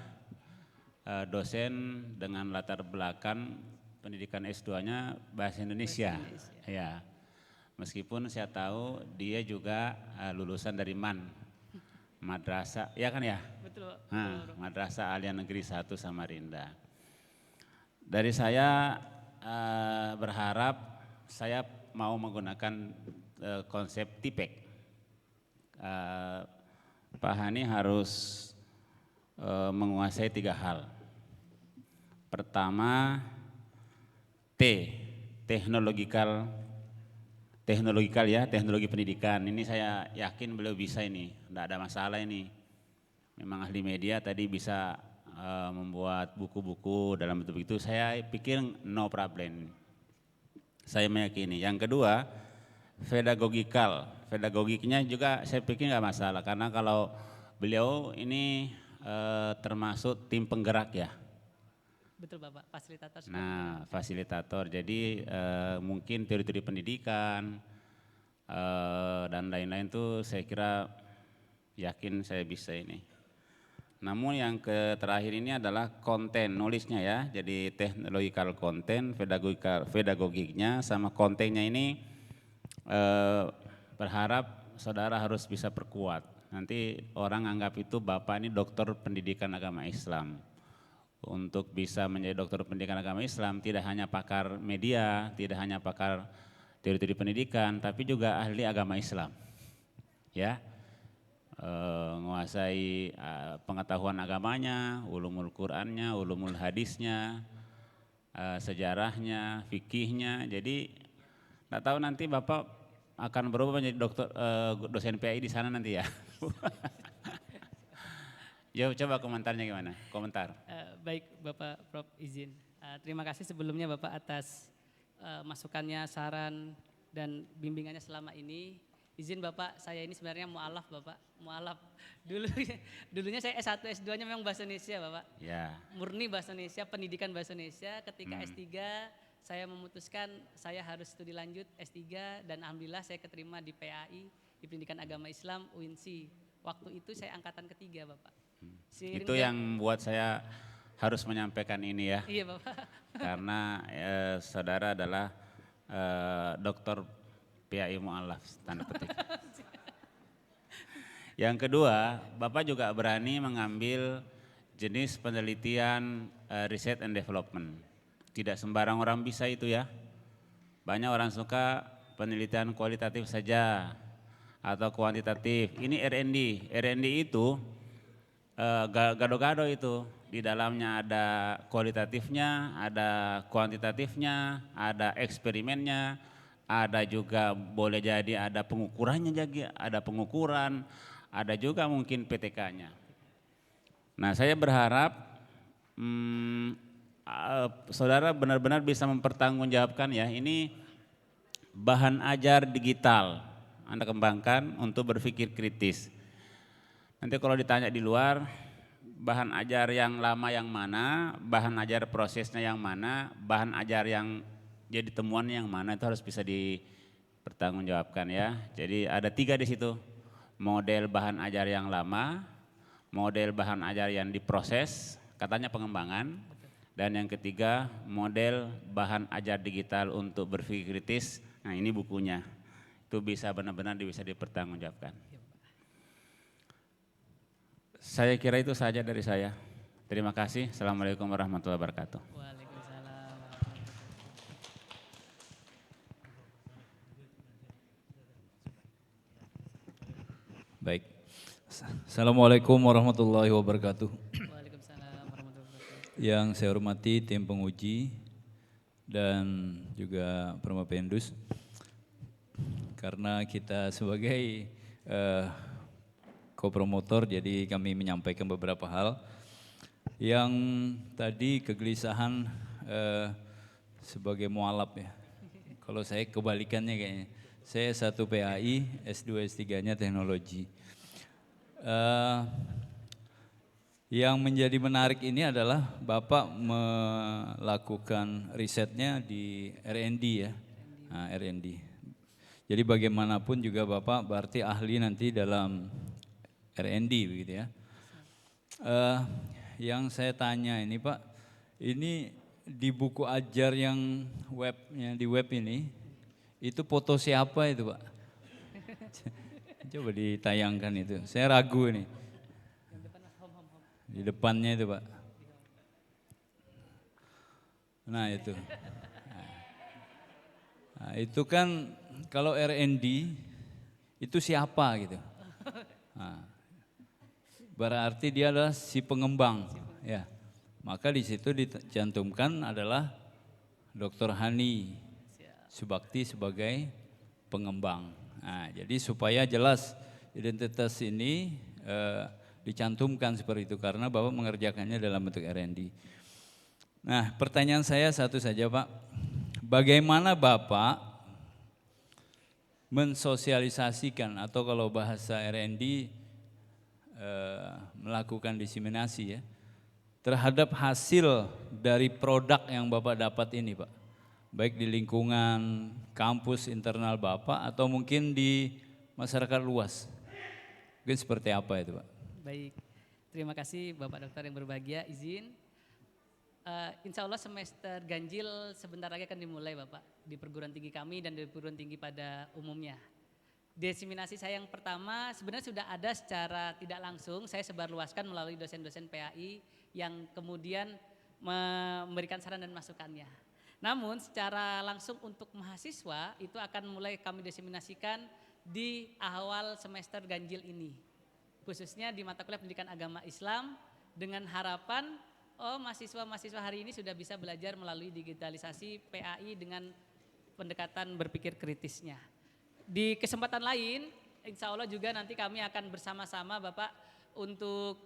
dosen dengan latar belakang pendidikan S2-nya bahasa Indonesia. Ya. Meskipun saya tahu dia juga lulusan dari MAN, madrasah, ya kan ya? Betul Pak. Madrasah Aliyah Negeri 1 Samarinda. Dari saya berharap saya mau menggunakan konsep TIPEK. Pak Hani harus menguasai 3 hal. Pertama, teknologikal ya, teknologi pendidikan. Ini saya yakin beliau bisa ini, tidak ada masalah ini. Memang ahli media tadi bisa membuat buku-buku dalam bentuk itu, saya pikir no problem. Saya meyakini. Yang kedua, pedagogiknya juga saya pikir nggak masalah, karena kalau beliau ini termasuk tim penggerak ya. Betul Bapak, fasilitator. Nah, fasilitator. Jadi mungkin teori-teori pendidikan dan lain-lain tuh saya kira yakin saya bisa ini. Namun yang terakhir ini adalah konten nulisnya ya. Jadi technological content, pedagogiknya sama kontennya ini berharap saudara harus bisa perkuat. Nanti orang anggap itu Bapak ini dokter pendidikan agama Islam. Untuk bisa menjadi dokter pendidikan agama Islam tidak hanya pakar media, tidak hanya pakar teori-teori pendidikan, tapi juga ahli agama Islam. Ya. Menguasai pengetahuan agamanya, ulumul Qur'annya, ulumul hadisnya, sejarahnya, fikihnya. Jadi tidak tahu nanti Bapak akan berubah menjadi dosen PAI di sana nanti ya. Ya, coba komentarnya gimana? Komentar. Baik Bapak Prof izin. Terima kasih sebelumnya Bapak atas masukannya, saran dan bimbingannya selama ini. Izin Bapak, saya ini sebenarnya mu'alaf Bapak, mu'alaf. Dulunya saya S1, S2-nya memang bahasa Indonesia Bapak. Ya. Murni bahasa Indonesia, pendidikan bahasa Indonesia. Ketika S3 saya memutuskan saya harus studi lanjut S3 dan alhamdulillah saya keterima di PAI, di Pendidikan Agama Islam UINSI. Waktu itu saya angkatan ketiga Bapak. Itu yang buat saya harus menyampaikan ini ya. Iya Bapak. Karena saudara adalah dokter PAI mu'alaf, tanda petik. Yang kedua, Bapak juga berani mengambil jenis penelitian riset and development. Tidak sembarang orang bisa itu ya. Banyak orang suka penelitian kualitatif saja atau kuantitatif. Ini R&D. R&D itu gado-gado itu. Di dalamnya ada kualitatifnya, ada kuantitatifnya, ada eksperimennya, ada juga boleh jadi ada pengukurannya juga, ada pengukuran, ada juga mungkin PTK-nya. Nah, saya berharap saudara benar-benar bisa mempertanggungjawabkan ya, ini bahan ajar digital Anda kembangkan untuk berpikir kritis. Nanti kalau ditanya di luar, bahan ajar yang lama yang mana, bahan ajar prosesnya yang mana, bahan ajar yang jadi temuan yang mana, itu harus bisa dipertanggungjawabkan ya. Jadi ada 3 di situ, model bahan ajar yang lama, model bahan ajar yang diproses, katanya pengembangan, dan yang ketiga model bahan ajar digital untuk berpikir kritis. Nah ini bukunya, itu bisa benar-benar bisa dipertanggungjawabkan. Saya kira itu saja dari saya. Terima kasih. Assalamualaikum warahmatullahi wabarakatuh. Baik. Assalamualaikum warahmatullahi wabarakatuh. Waalaikumsalam warahmatullahi wabarakatuh. Yang saya hormati tim penguji dan juga Permapendus. Karena kita sebagai co-promotor, jadi kami menyampaikan beberapa hal. Yang tadi kegelisahan sebagai mualaf ya. Kalau saya kebalikannya kayaknya. Saya S1 PAI, S2 S3-nya teknologi. Yang menjadi menarik ini adalah Bapak melakukan risetnya di R&D ya. Nah, R&D. Jadi bagaimanapun juga Bapak berarti ahli nanti dalam R&D begitu ya. Yang saya tanya ini Pak, ini di buku ajar yang di web ini, itu foto siapa itu Pak? Coba ditayangkan itu, saya ragu ini. Di depannya itu Pak. Nah itu. Nah, itu kan kalau R&D itu siapa gitu. Nah, berarti dia adalah si pengembang. Ya. Maka di situ dicantumkan adalah Dr. Hani Subakti sebagai pengembang. Nah, jadi supaya jelas identitas ini dicantumkan seperti itu karena Bapak mengerjakannya dalam bentuk R&D. Nah, pertanyaan saya satu saja Pak. Bagaimana Bapak mensosialisasikan atau kalau bahasa R&D melakukan diseminasi ya terhadap hasil dari produk yang Bapak dapat ini Pak? Baik di lingkungan kampus internal Bapak atau mungkin di masyarakat luas. Mungkin seperti apa itu Pak? Baik, terima kasih Bapak Dokter yang berbahagia. Izin, insya Allah semester ganjil sebentar lagi akan dimulai Bapak di perguruan tinggi kami dan di perguruan tinggi pada umumnya. Diseminasi saya yang pertama sebenarnya sudah ada secara tidak langsung, saya sebarluaskan melalui dosen-dosen PAI yang kemudian memberikan saran dan masukannya. Namun secara langsung untuk mahasiswa itu akan mulai kami diseminasikan di awal semester ganjil ini. Khususnya di mata kuliah pendidikan agama Islam dengan harapan mahasiswa-mahasiswa hari ini sudah bisa belajar melalui digitalisasi PAI dengan pendekatan berpikir kritisnya. Di kesempatan lain, insya Allah juga nanti kami akan bersama-sama Bapak untuk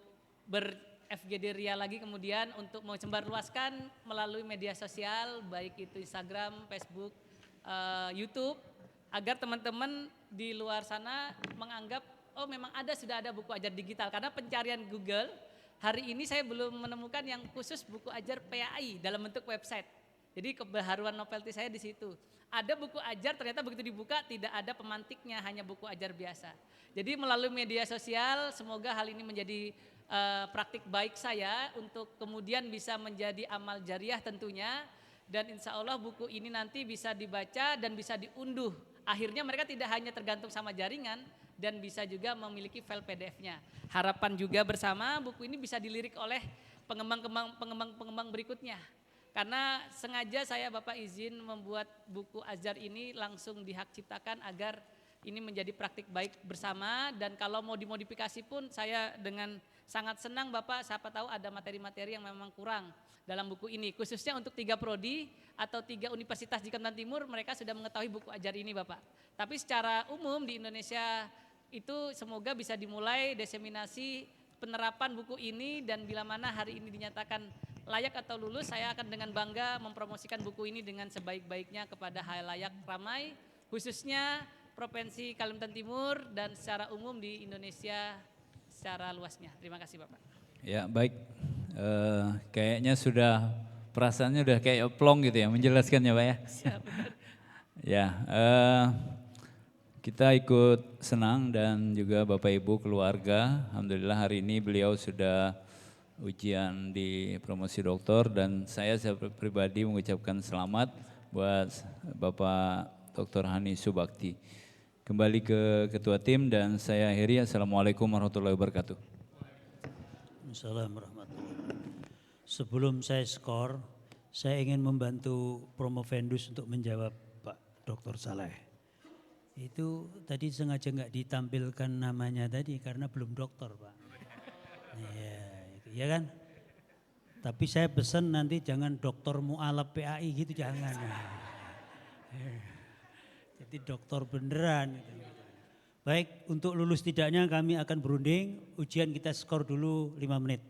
FGD Ria lagi kemudian untuk menyebarluaskan melalui media sosial baik itu Instagram, Facebook, YouTube agar teman-teman di luar sana menganggap memang sudah ada buku ajar digital karena pencarian Google hari ini saya belum menemukan yang khusus buku ajar PAI dalam bentuk website. Jadi kebaharuan novelty saya di situ. Ada buku ajar ternyata begitu dibuka tidak ada pemantiknya, hanya buku ajar biasa. Jadi melalui media sosial semoga hal ini menjadi praktik baik saya untuk kemudian bisa menjadi amal jariah tentunya. Dan insya Allah buku ini nanti bisa dibaca dan bisa diunduh. Akhirnya mereka tidak hanya tergantung sama jaringan dan bisa juga memiliki file PDF-nya. Harapan juga bersama buku ini bisa dilirik oleh pengembang berikutnya. Karena sengaja saya Bapak izin membuat buku ajar ini langsung dihak ciptakan agar ini menjadi praktik baik bersama dan kalau mau dimodifikasi pun saya dengan sangat senang Bapak siapa tahu ada materi-materi yang memang kurang dalam buku ini khususnya untuk 3 prodi atau 3 universitas di Kalimantan Timur mereka sudah mengetahui buku ajar ini Bapak. Tapi secara umum di Indonesia itu semoga bisa dimulai diseminasi penerapan buku ini dan bila mana hari ini dinyatakan layak atau lulus, saya akan dengan bangga mempromosikan buku ini dengan sebaik-baiknya kepada halayak ramai, khususnya Provinsi Kalimantan Timur dan secara umum di Indonesia secara luasnya. Terima kasih Bapak. Ya baik, kayaknya sudah perasaannya udah kayak plong gitu ya menjelaskannya Pak ya. Siap, benar. Ya, kita ikut senang dan juga Bapak Ibu keluarga, alhamdulillah hari ini beliau sudah ujian di promosi doktor dan saya pribadi mengucapkan selamat buat Bapak Dr. Hani Subakti. Kembali ke ketua tim dan saya akhiri. Assalamualaikum warahmatullahi wabarakatuh. Assalamualaikum warahmatullahi wabarakatuh. Sebelum saya skor, saya ingin membantu Promovendus untuk menjawab Pak Dr. Saleh. Itu tadi sengaja nggak ditampilkan namanya tadi karena belum doktor Pak. Iya kan? Tapi saya pesan nanti jangan dokter mu'alaf PAI gitu jangan. Jadi dokter beneran. Baik, untuk lulus tidaknya kami akan berunding. Ujian kita skor dulu 5 menit.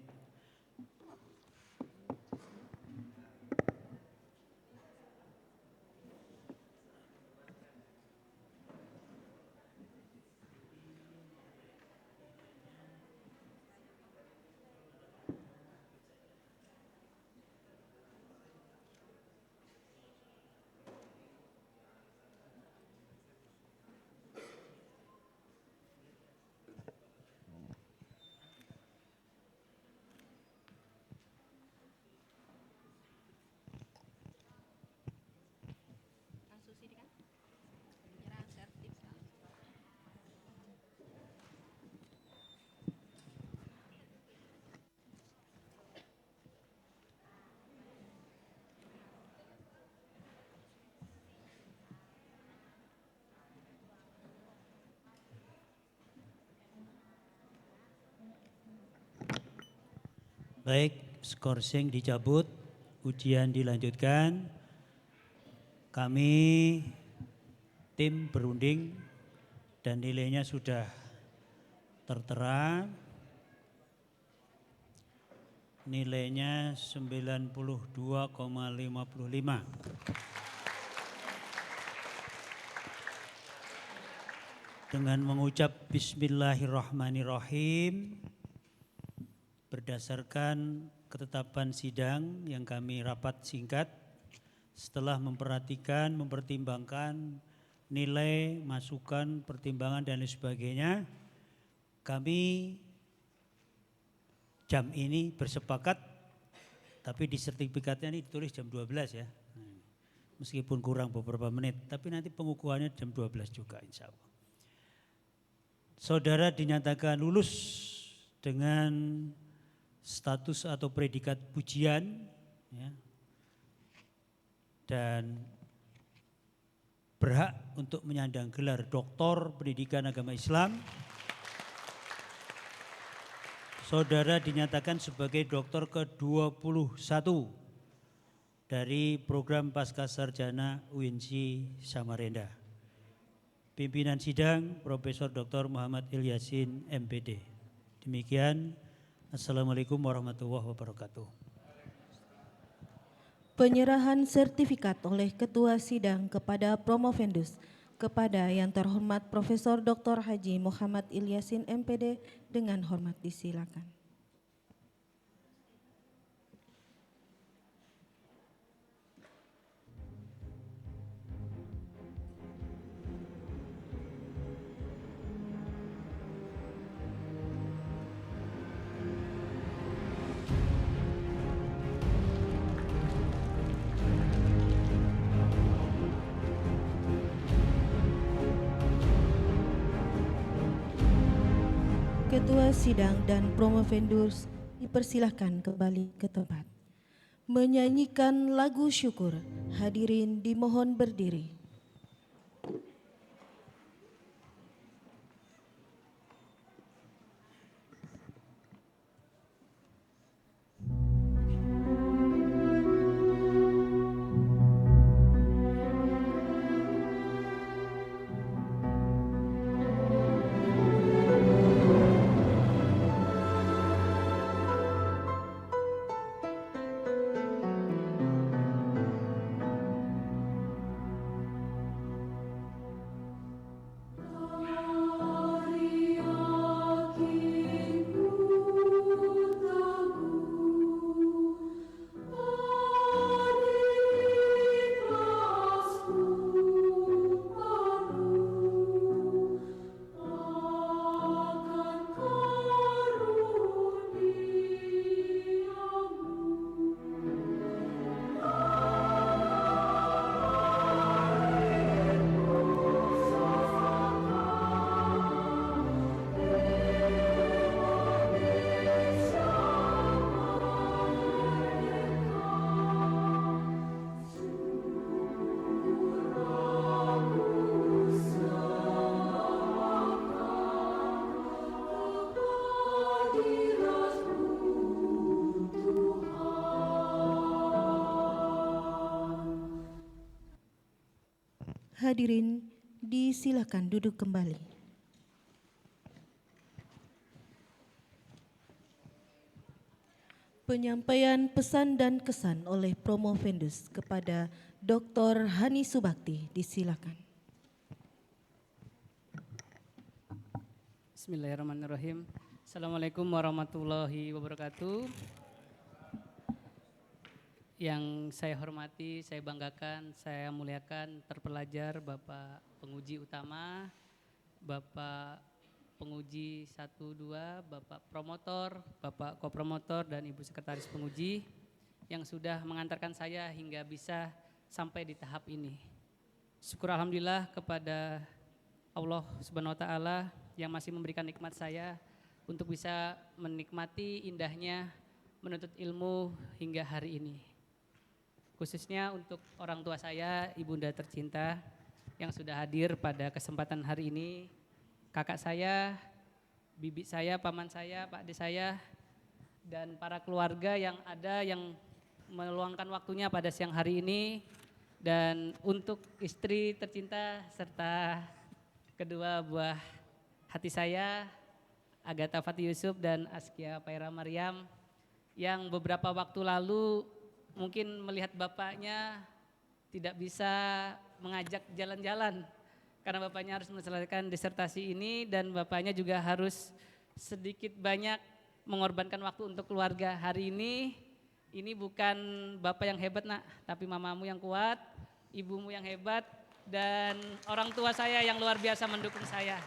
Baik, skorsing dicabut, ujian dilanjutkan. Kami tim berunding dan nilainya sudah tertera. Nilainya 92,55. Dengan mengucap Bismillahirrahmanirrahim, berdasarkan ketetapan sidang yang kami rapat singkat, setelah memperhatikan, mempertimbangkan nilai, masukan, pertimbangan dan lain sebagainya, kami jam ini bersepakat, tapi di sertifikatnya ini ditulis jam 12 ya. Meskipun kurang beberapa menit, tapi nanti pengukuhannya jam 12 juga insya Allah. Saudara dinyatakan lulus dengan status atau predikat pujian ya, dan berhak untuk menyandang gelar Doktor Pendidikan Agama Islam. Saudara dinyatakan sebagai doktor ke-21 dari program Pascasarjana UINSI Samarinda. Pimpinan sidang Profesor Dr. Muhammad Ilyasin MPD. Demikian, Assalamualaikum warahmatullahi wabarakatuh. Penyerahan sertifikat oleh Ketua Sidang kepada Promovendus kepada yang terhormat Profesor Dr. Haji Muhammad Ilyasin MPD dengan hormat disilakan. Ketua Sidang dan Promovendus dipersilahkan kembali ke tempat. Menyanyikan lagu syukur, hadirin dimohon berdiri. Hadirin disilakan duduk kembali. Penyampaian pesan dan kesan oleh Promovendus kepada Dr. Hani Subakti disilakan. Bismillahirrahmanirrahim. Assalamualaikum warahmatullahi wabarakatuh. Yang saya hormati, saya banggakan, saya muliakan terpelajar Bapak Penguji Utama, Bapak Penguji 1-2, Bapak Promotor, Bapak Kopromotor, dan Ibu Sekretaris Penguji yang sudah mengantarkan saya hingga bisa sampai di tahap ini. Syukur alhamdulillah kepada Allah Subhanahu wa taala yang masih memberikan nikmat saya untuk bisa menikmati indahnya menuntut ilmu hingga hari ini. Khususnya untuk orang tua saya, ibunda tercinta yang sudah hadir pada kesempatan hari ini, kakak saya, bibi saya, paman saya, pak de saya, dan para keluarga yang ada yang meluangkan waktunya pada siang hari ini, dan untuk istri tercinta serta kedua buah hati saya, Agatha Fatih Yusuf dan Askia Paira Maryam, yang beberapa waktu lalu mungkin melihat bapaknya tidak bisa mengajak jalan-jalan karena bapaknya harus menyelesaikan disertasi ini dan bapaknya juga harus sedikit banyak mengorbankan waktu untuk keluarga. Hari ini bukan bapak yang hebat nak, tapi mamamu yang kuat, ibumu yang hebat, dan orang tua saya yang luar biasa mendukung saya.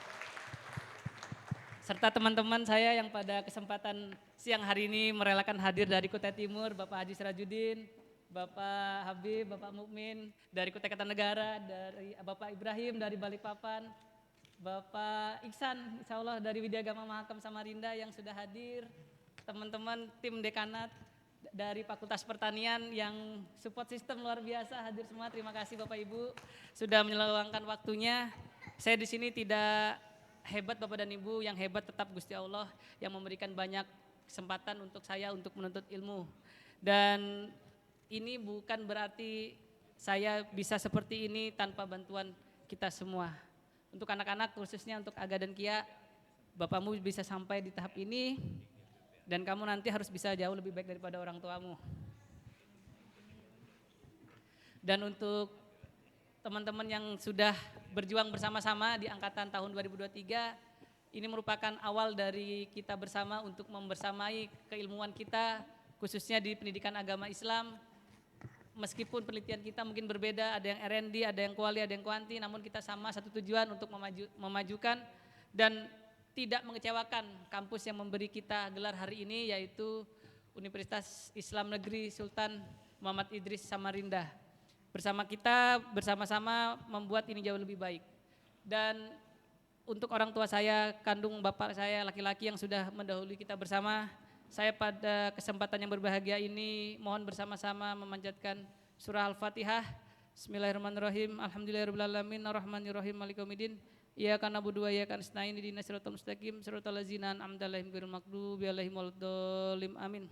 Serta teman-teman saya yang pada kesempatan siang hari ini merelakan hadir dari Kutai Timur, Bapak Haji Sirajuddin, Bapak Habib, Bapak Mukmin dari Kutai Kartanegara, dari Bapak Ibrahim dari Balikpapan, Bapak Iksan insya Allah dari Widyagama Mahakam Samarinda yang sudah hadir, teman-teman tim dekanat dari Fakultas Pertanian yang support system luar biasa hadir semua. Terima kasih Bapak Ibu sudah meluangkan waktunya. Saya di sini tidak hebat Bapak dan Ibu, yang hebat tetap Gusti Allah yang memberikan banyak kesempatan untuk saya untuk menuntut ilmu. Dan ini bukan berarti saya bisa seperti ini tanpa bantuan kita semua. Untuk anak-anak khususnya untuk Aga dan Kia, Bapakmu bisa sampai di tahap ini dan kamu nanti harus bisa jauh lebih baik daripada orang tuamu. Dan untuk teman-teman yang sudah berjuang bersama-sama di angkatan tahun 2023, ini merupakan awal dari kita bersama untuk membersamai keilmuan kita, khususnya di pendidikan agama Islam. Meskipun penelitian kita mungkin berbeda, ada yang R&D, ada yang kuali, ada yang kuanti, namun kita sama satu tujuan untuk memajukan dan tidak mengecewakan kampus yang memberi kita gelar hari ini, yaitu Universitas Islam Negeri Sultan Muhammad Idris Samarinda. Bersama kita, bersama-sama membuat ini jauh lebih baik. Dan untuk orang tua saya, kandung bapak saya laki-laki yang sudah mendahului kita bersama, saya pada kesempatan yang berbahagia ini mohon bersama-sama memanjatkan surah Al-Fatihah. Bismillahirrahmanirrahim. Alhamdulillahirrahmanirrahim. Ar-Rahmanirrahim. Malik yaumiddin. Iyyaka na'budu wa iyyaka nasta'in. Ihdinas siratal mustaqim. Siratal ladzina an'amta 'alaihim ghairil maghdubi 'alaihim waladdallin. Amin.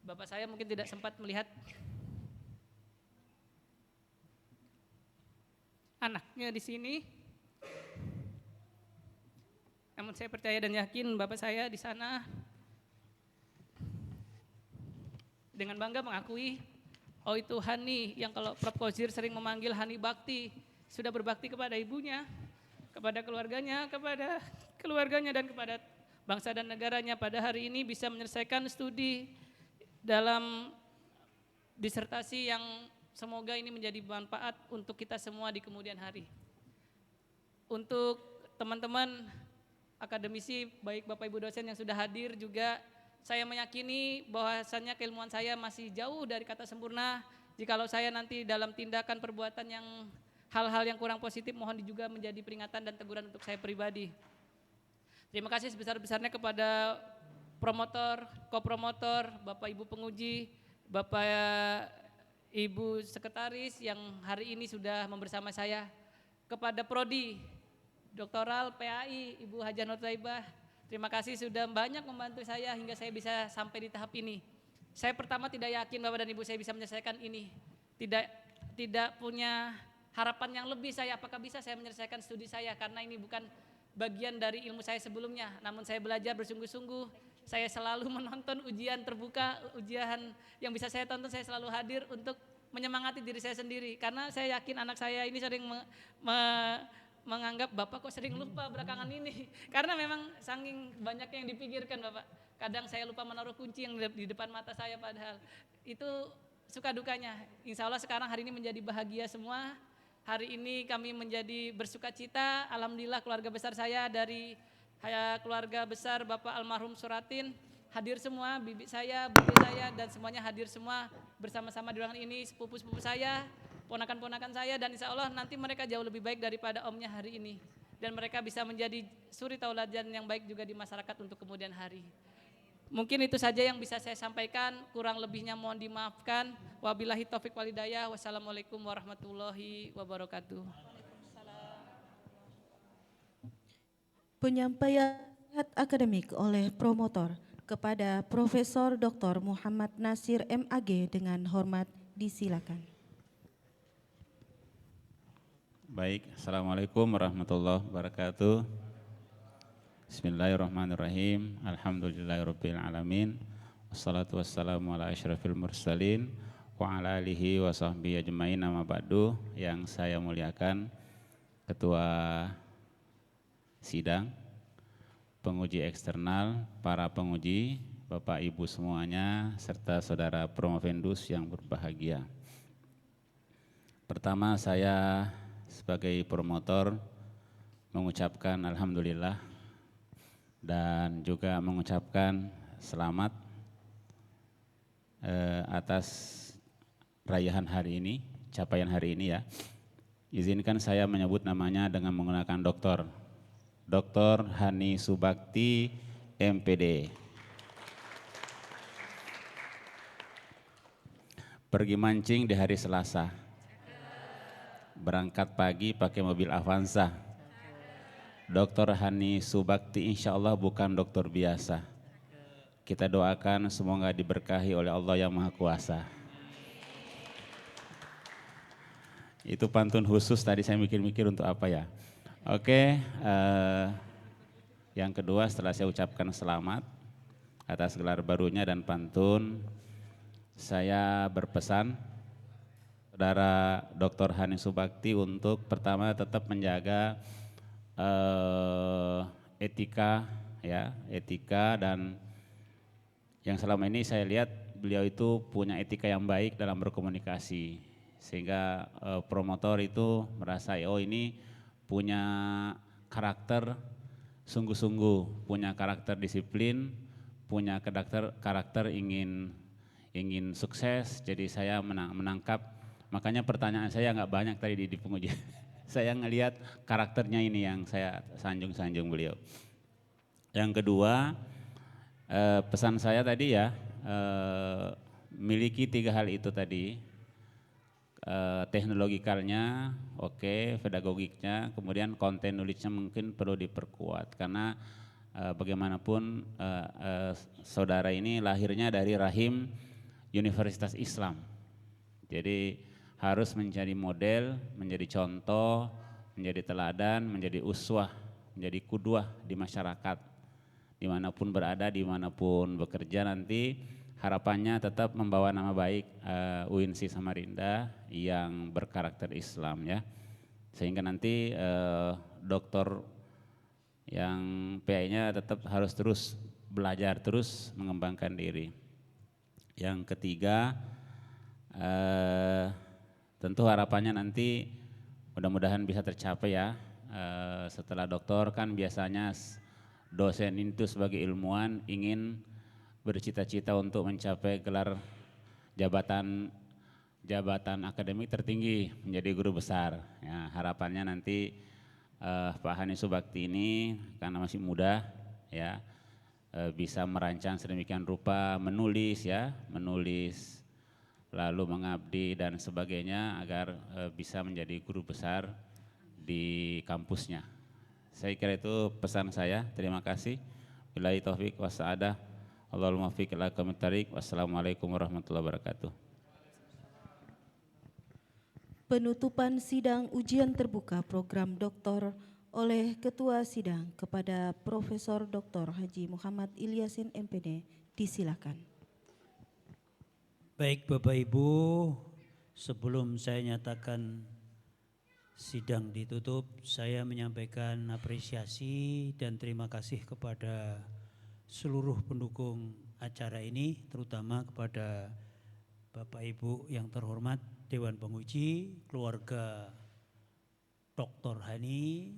Bapak saya mungkin tidak sempat melihat anaknya di sini. Namun saya percaya dan yakin Bapak saya di sana dengan bangga mengakui, oh itu Hani yang kalau Prof. Kozir sering memanggil Hani Bakti, sudah berbakti kepada ibunya, kepada keluarganya dan kepada bangsa dan negaranya. Pada hari ini bisa menyelesaikan studi dalam disertasi yang semoga ini menjadi manfaat untuk kita semua di kemudian hari. Untuk teman-teman akademisi, baik Bapak Ibu dosen yang sudah hadir juga, saya meyakini bahwasannya keilmuan saya masih jauh dari kata sempurna. Jikalau saya nanti dalam tindakan perbuatan yang hal-hal yang kurang positif, mohon juga menjadi peringatan dan teguran untuk saya pribadi. Terima kasih sebesar-besarnya kepada promotor, kopromotor, Bapak Ibu penguji, Bapak Ibu sekretaris yang hari ini sudah membersama saya, kepada Prodi, Doktoral, PAI, Ibu Haja Nur Taibah. Terima kasih sudah banyak membantu saya hingga saya bisa sampai di tahap ini. Saya pertama tidak yakin Bapak dan Ibu saya bisa menyelesaikan ini. Tidak punya harapan yang lebih saya, apakah bisa saya menyelesaikan studi saya, karena ini bukan bagian dari ilmu saya sebelumnya. Namun saya belajar bersungguh-sungguh, saya selalu menonton ujian terbuka, ujian yang bisa saya tonton, saya selalu hadir untuk menyemangati diri saya sendiri. Karena saya yakin anak saya ini sering menganggap Bapak kok sering lupa belakangan ini. Karena memang saking banyak yang dipikirkan Bapak. Kadang saya lupa menaruh kunci yang di depan mata saya, padahal itu suka dukanya. Insya Allah sekarang hari ini menjadi bahagia semua. Hari ini kami menjadi bersuka cita. Alhamdulillah keluarga besar saya dari keluarga besar Bapak almarhum Suratin hadir semua, bibi saya, bude saya dan semuanya hadir semua bersama-sama di ruangan ini, sepupu-sepupu saya, ponakan-ponakan saya, dan insya Allah nanti mereka jauh lebih baik daripada omnya hari ini. Dan mereka bisa menjadi suri tauladan yang baik juga di masyarakat untuk kemudian hari. Mungkin itu saja yang bisa saya sampaikan, kurang lebihnya mohon dimaafkan. Wabillahi taufik walhidayah. Wassalamualaikum warahmatullahi wabarakatuh. Penyampaian akademik oleh promotor kepada Profesor Dr. Muhammad Nasir MAG dengan hormat disilakan. Baik, Assalamualaikum warahmatullahi wabarakatuh. Bismillahirrahmanirrahim. Alhamdulillahirabbil alamin. Wassalatu wassalamu ala asyrafil mursalin wa ala alihi wa sahbihi ajmain, amma ba'du. Yang saya muliakan Ketua Sidang, penguji eksternal, para penguji, Bapak Ibu semuanya, serta saudara promovendus yang berbahagia. Pertama, saya sebagai promotor mengucapkan alhamdulillah dan juga mengucapkan selamat atas raihan hari ini, capaian hari ini ya. Izinkan saya menyebut namanya dengan menggunakan Dr. Hani Subakti MPD. Pergi mancing di hari Selasa. Berangkat pagi pakai mobil Avanza. Dr. Hani Subakti insya Allah bukan dokter biasa. Kita doakan semoga diberkahi oleh Allah yang Maha Kuasa. Itu pantun khusus tadi saya mikir-mikir untuk apa ya. Oke, yang kedua setelah saya ucapkan selamat atas gelar barunya dan pantun, saya berpesan saudara Dr. Hani Subakti untuk pertama tetap menjaga etika ya, etika, dan yang selama ini saya lihat beliau itu punya etika yang baik dalam berkomunikasi, sehingga promotor itu merasa oh ini punya karakter sungguh-sungguh, punya karakter disiplin, punya karakter ingin sukses. Jadi saya menangkap, makanya pertanyaan saya nggak banyak tadi di penguji. Saya ngelihat karakternya ini yang saya sanjung-sanjung beliau. Yang kedua, pesan saya tadi ya, miliki 3 hal itu tadi, teknologikalnya oke, pedagogiknya, kemudian konten nulisnya mungkin perlu diperkuat, karena bagaimanapun saudara ini lahirnya dari rahim Universitas Islam, jadi harus menjadi model, menjadi contoh, menjadi teladan, menjadi uswah, menjadi kudwah di masyarakat, dimanapun berada, dimanapun bekerja nanti. Harapannya tetap membawa nama baik UINSI Samarinda yang berkarakter Islam ya, sehingga nanti dokter yang PI-nya tetap harus terus belajar, terus mengembangkan diri. Yang ketiga, tentu harapannya nanti mudah-mudahan bisa tercapai ya. Setelah doktor kan biasanya dosen itu sebagai ilmuwan ingin bercita-cita untuk mencapai gelar jabatan akademik tertinggi, menjadi guru besar. Ya, harapannya nanti Pak Hani Subakti ini karena masih muda ya, bisa merancang sedemikian rupa, menulis lalu mengabdi dan sebagainya agar bisa menjadi guru besar di kampusnya. Saya kira itu pesan saya. Terima kasih. Billahi taufik wa sa'adah. Allahumma fiq ila aqwamit thariq. Wassalamualaikum warahmatullahi wabarakatuh. Penutupan sidang ujian terbuka program doktor oleh Ketua Sidang kepada Profesor Dr. Haji Muhammad Ilyasin MPD, disilakan. Baik Bapak Ibu, sebelum saya nyatakan sidang ditutup, saya menyampaikan apresiasi dan terima kasih kepada seluruh pendukung acara ini, terutama kepada Bapak Ibu yang terhormat, Dewan Penguji, keluarga Dr. Hani,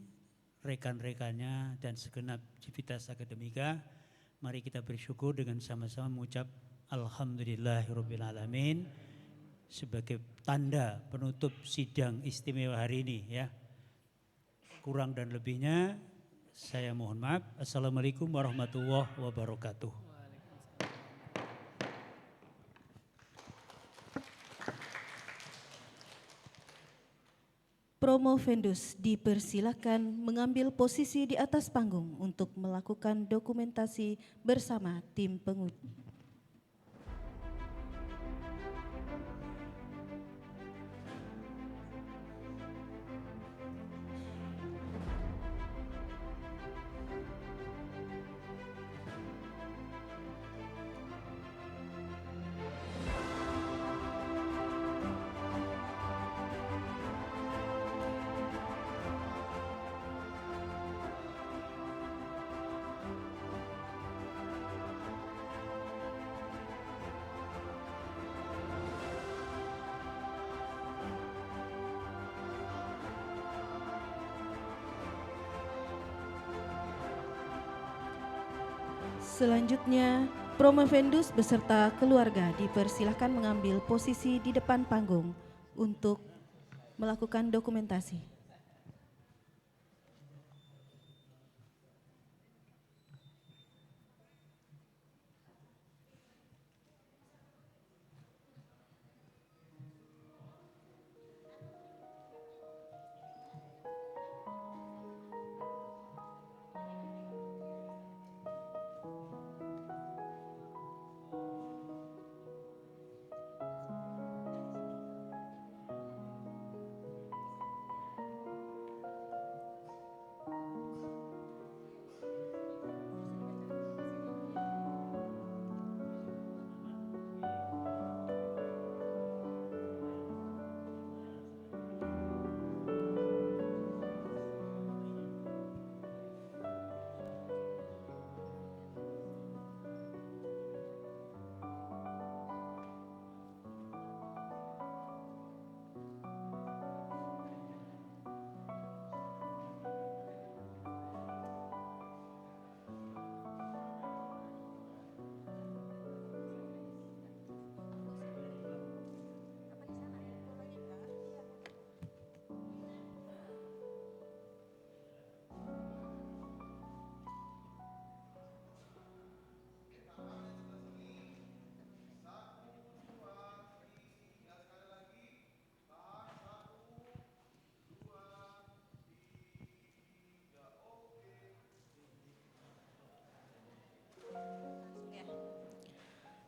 rekan-rekannya dan segenap Civitas Akademika. Mari kita bersyukur dengan sama-sama mengucap Alhamdulillahirabbil alamin sebagai tanda penutup sidang istimewa hari ini ya. Kurang dan lebihnya saya mohon maaf. Assalamualaikum warahmatullahi wabarakatuh. Promovendus dipersilakan mengambil posisi di atas panggung untuk melakukan dokumentasi bersama tim penguji. Selanjutnya, Promovendus beserta keluarga dipersilahkan mengambil posisi di depan panggung untuk melakukan dokumentasi.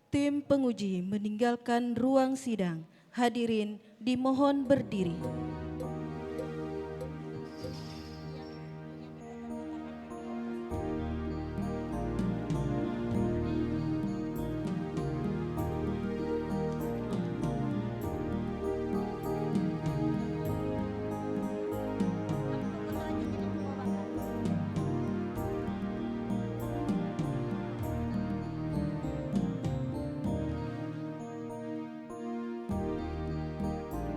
Tim penguji meninggalkan ruang sidang. Hadirin dimohon berdiri.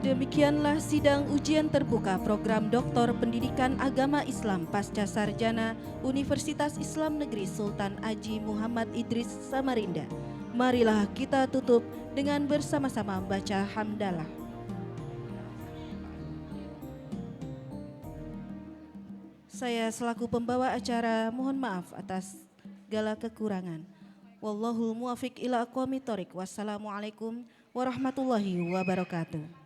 Demikianlah sidang ujian terbuka program Doktor Pendidikan Agama Islam Pasca Sarjana Universitas Islam Negeri Sultan Haji Muhammad Idris Samarinda. Marilah kita tutup dengan bersama-sama baca hamdalah. Saya selaku pembawa acara mohon maaf atas segala kekurangan. Wallahul muwafiq ila aqwamit thoriq. Wassalamualaikum warahmatullahi wabarakatuh.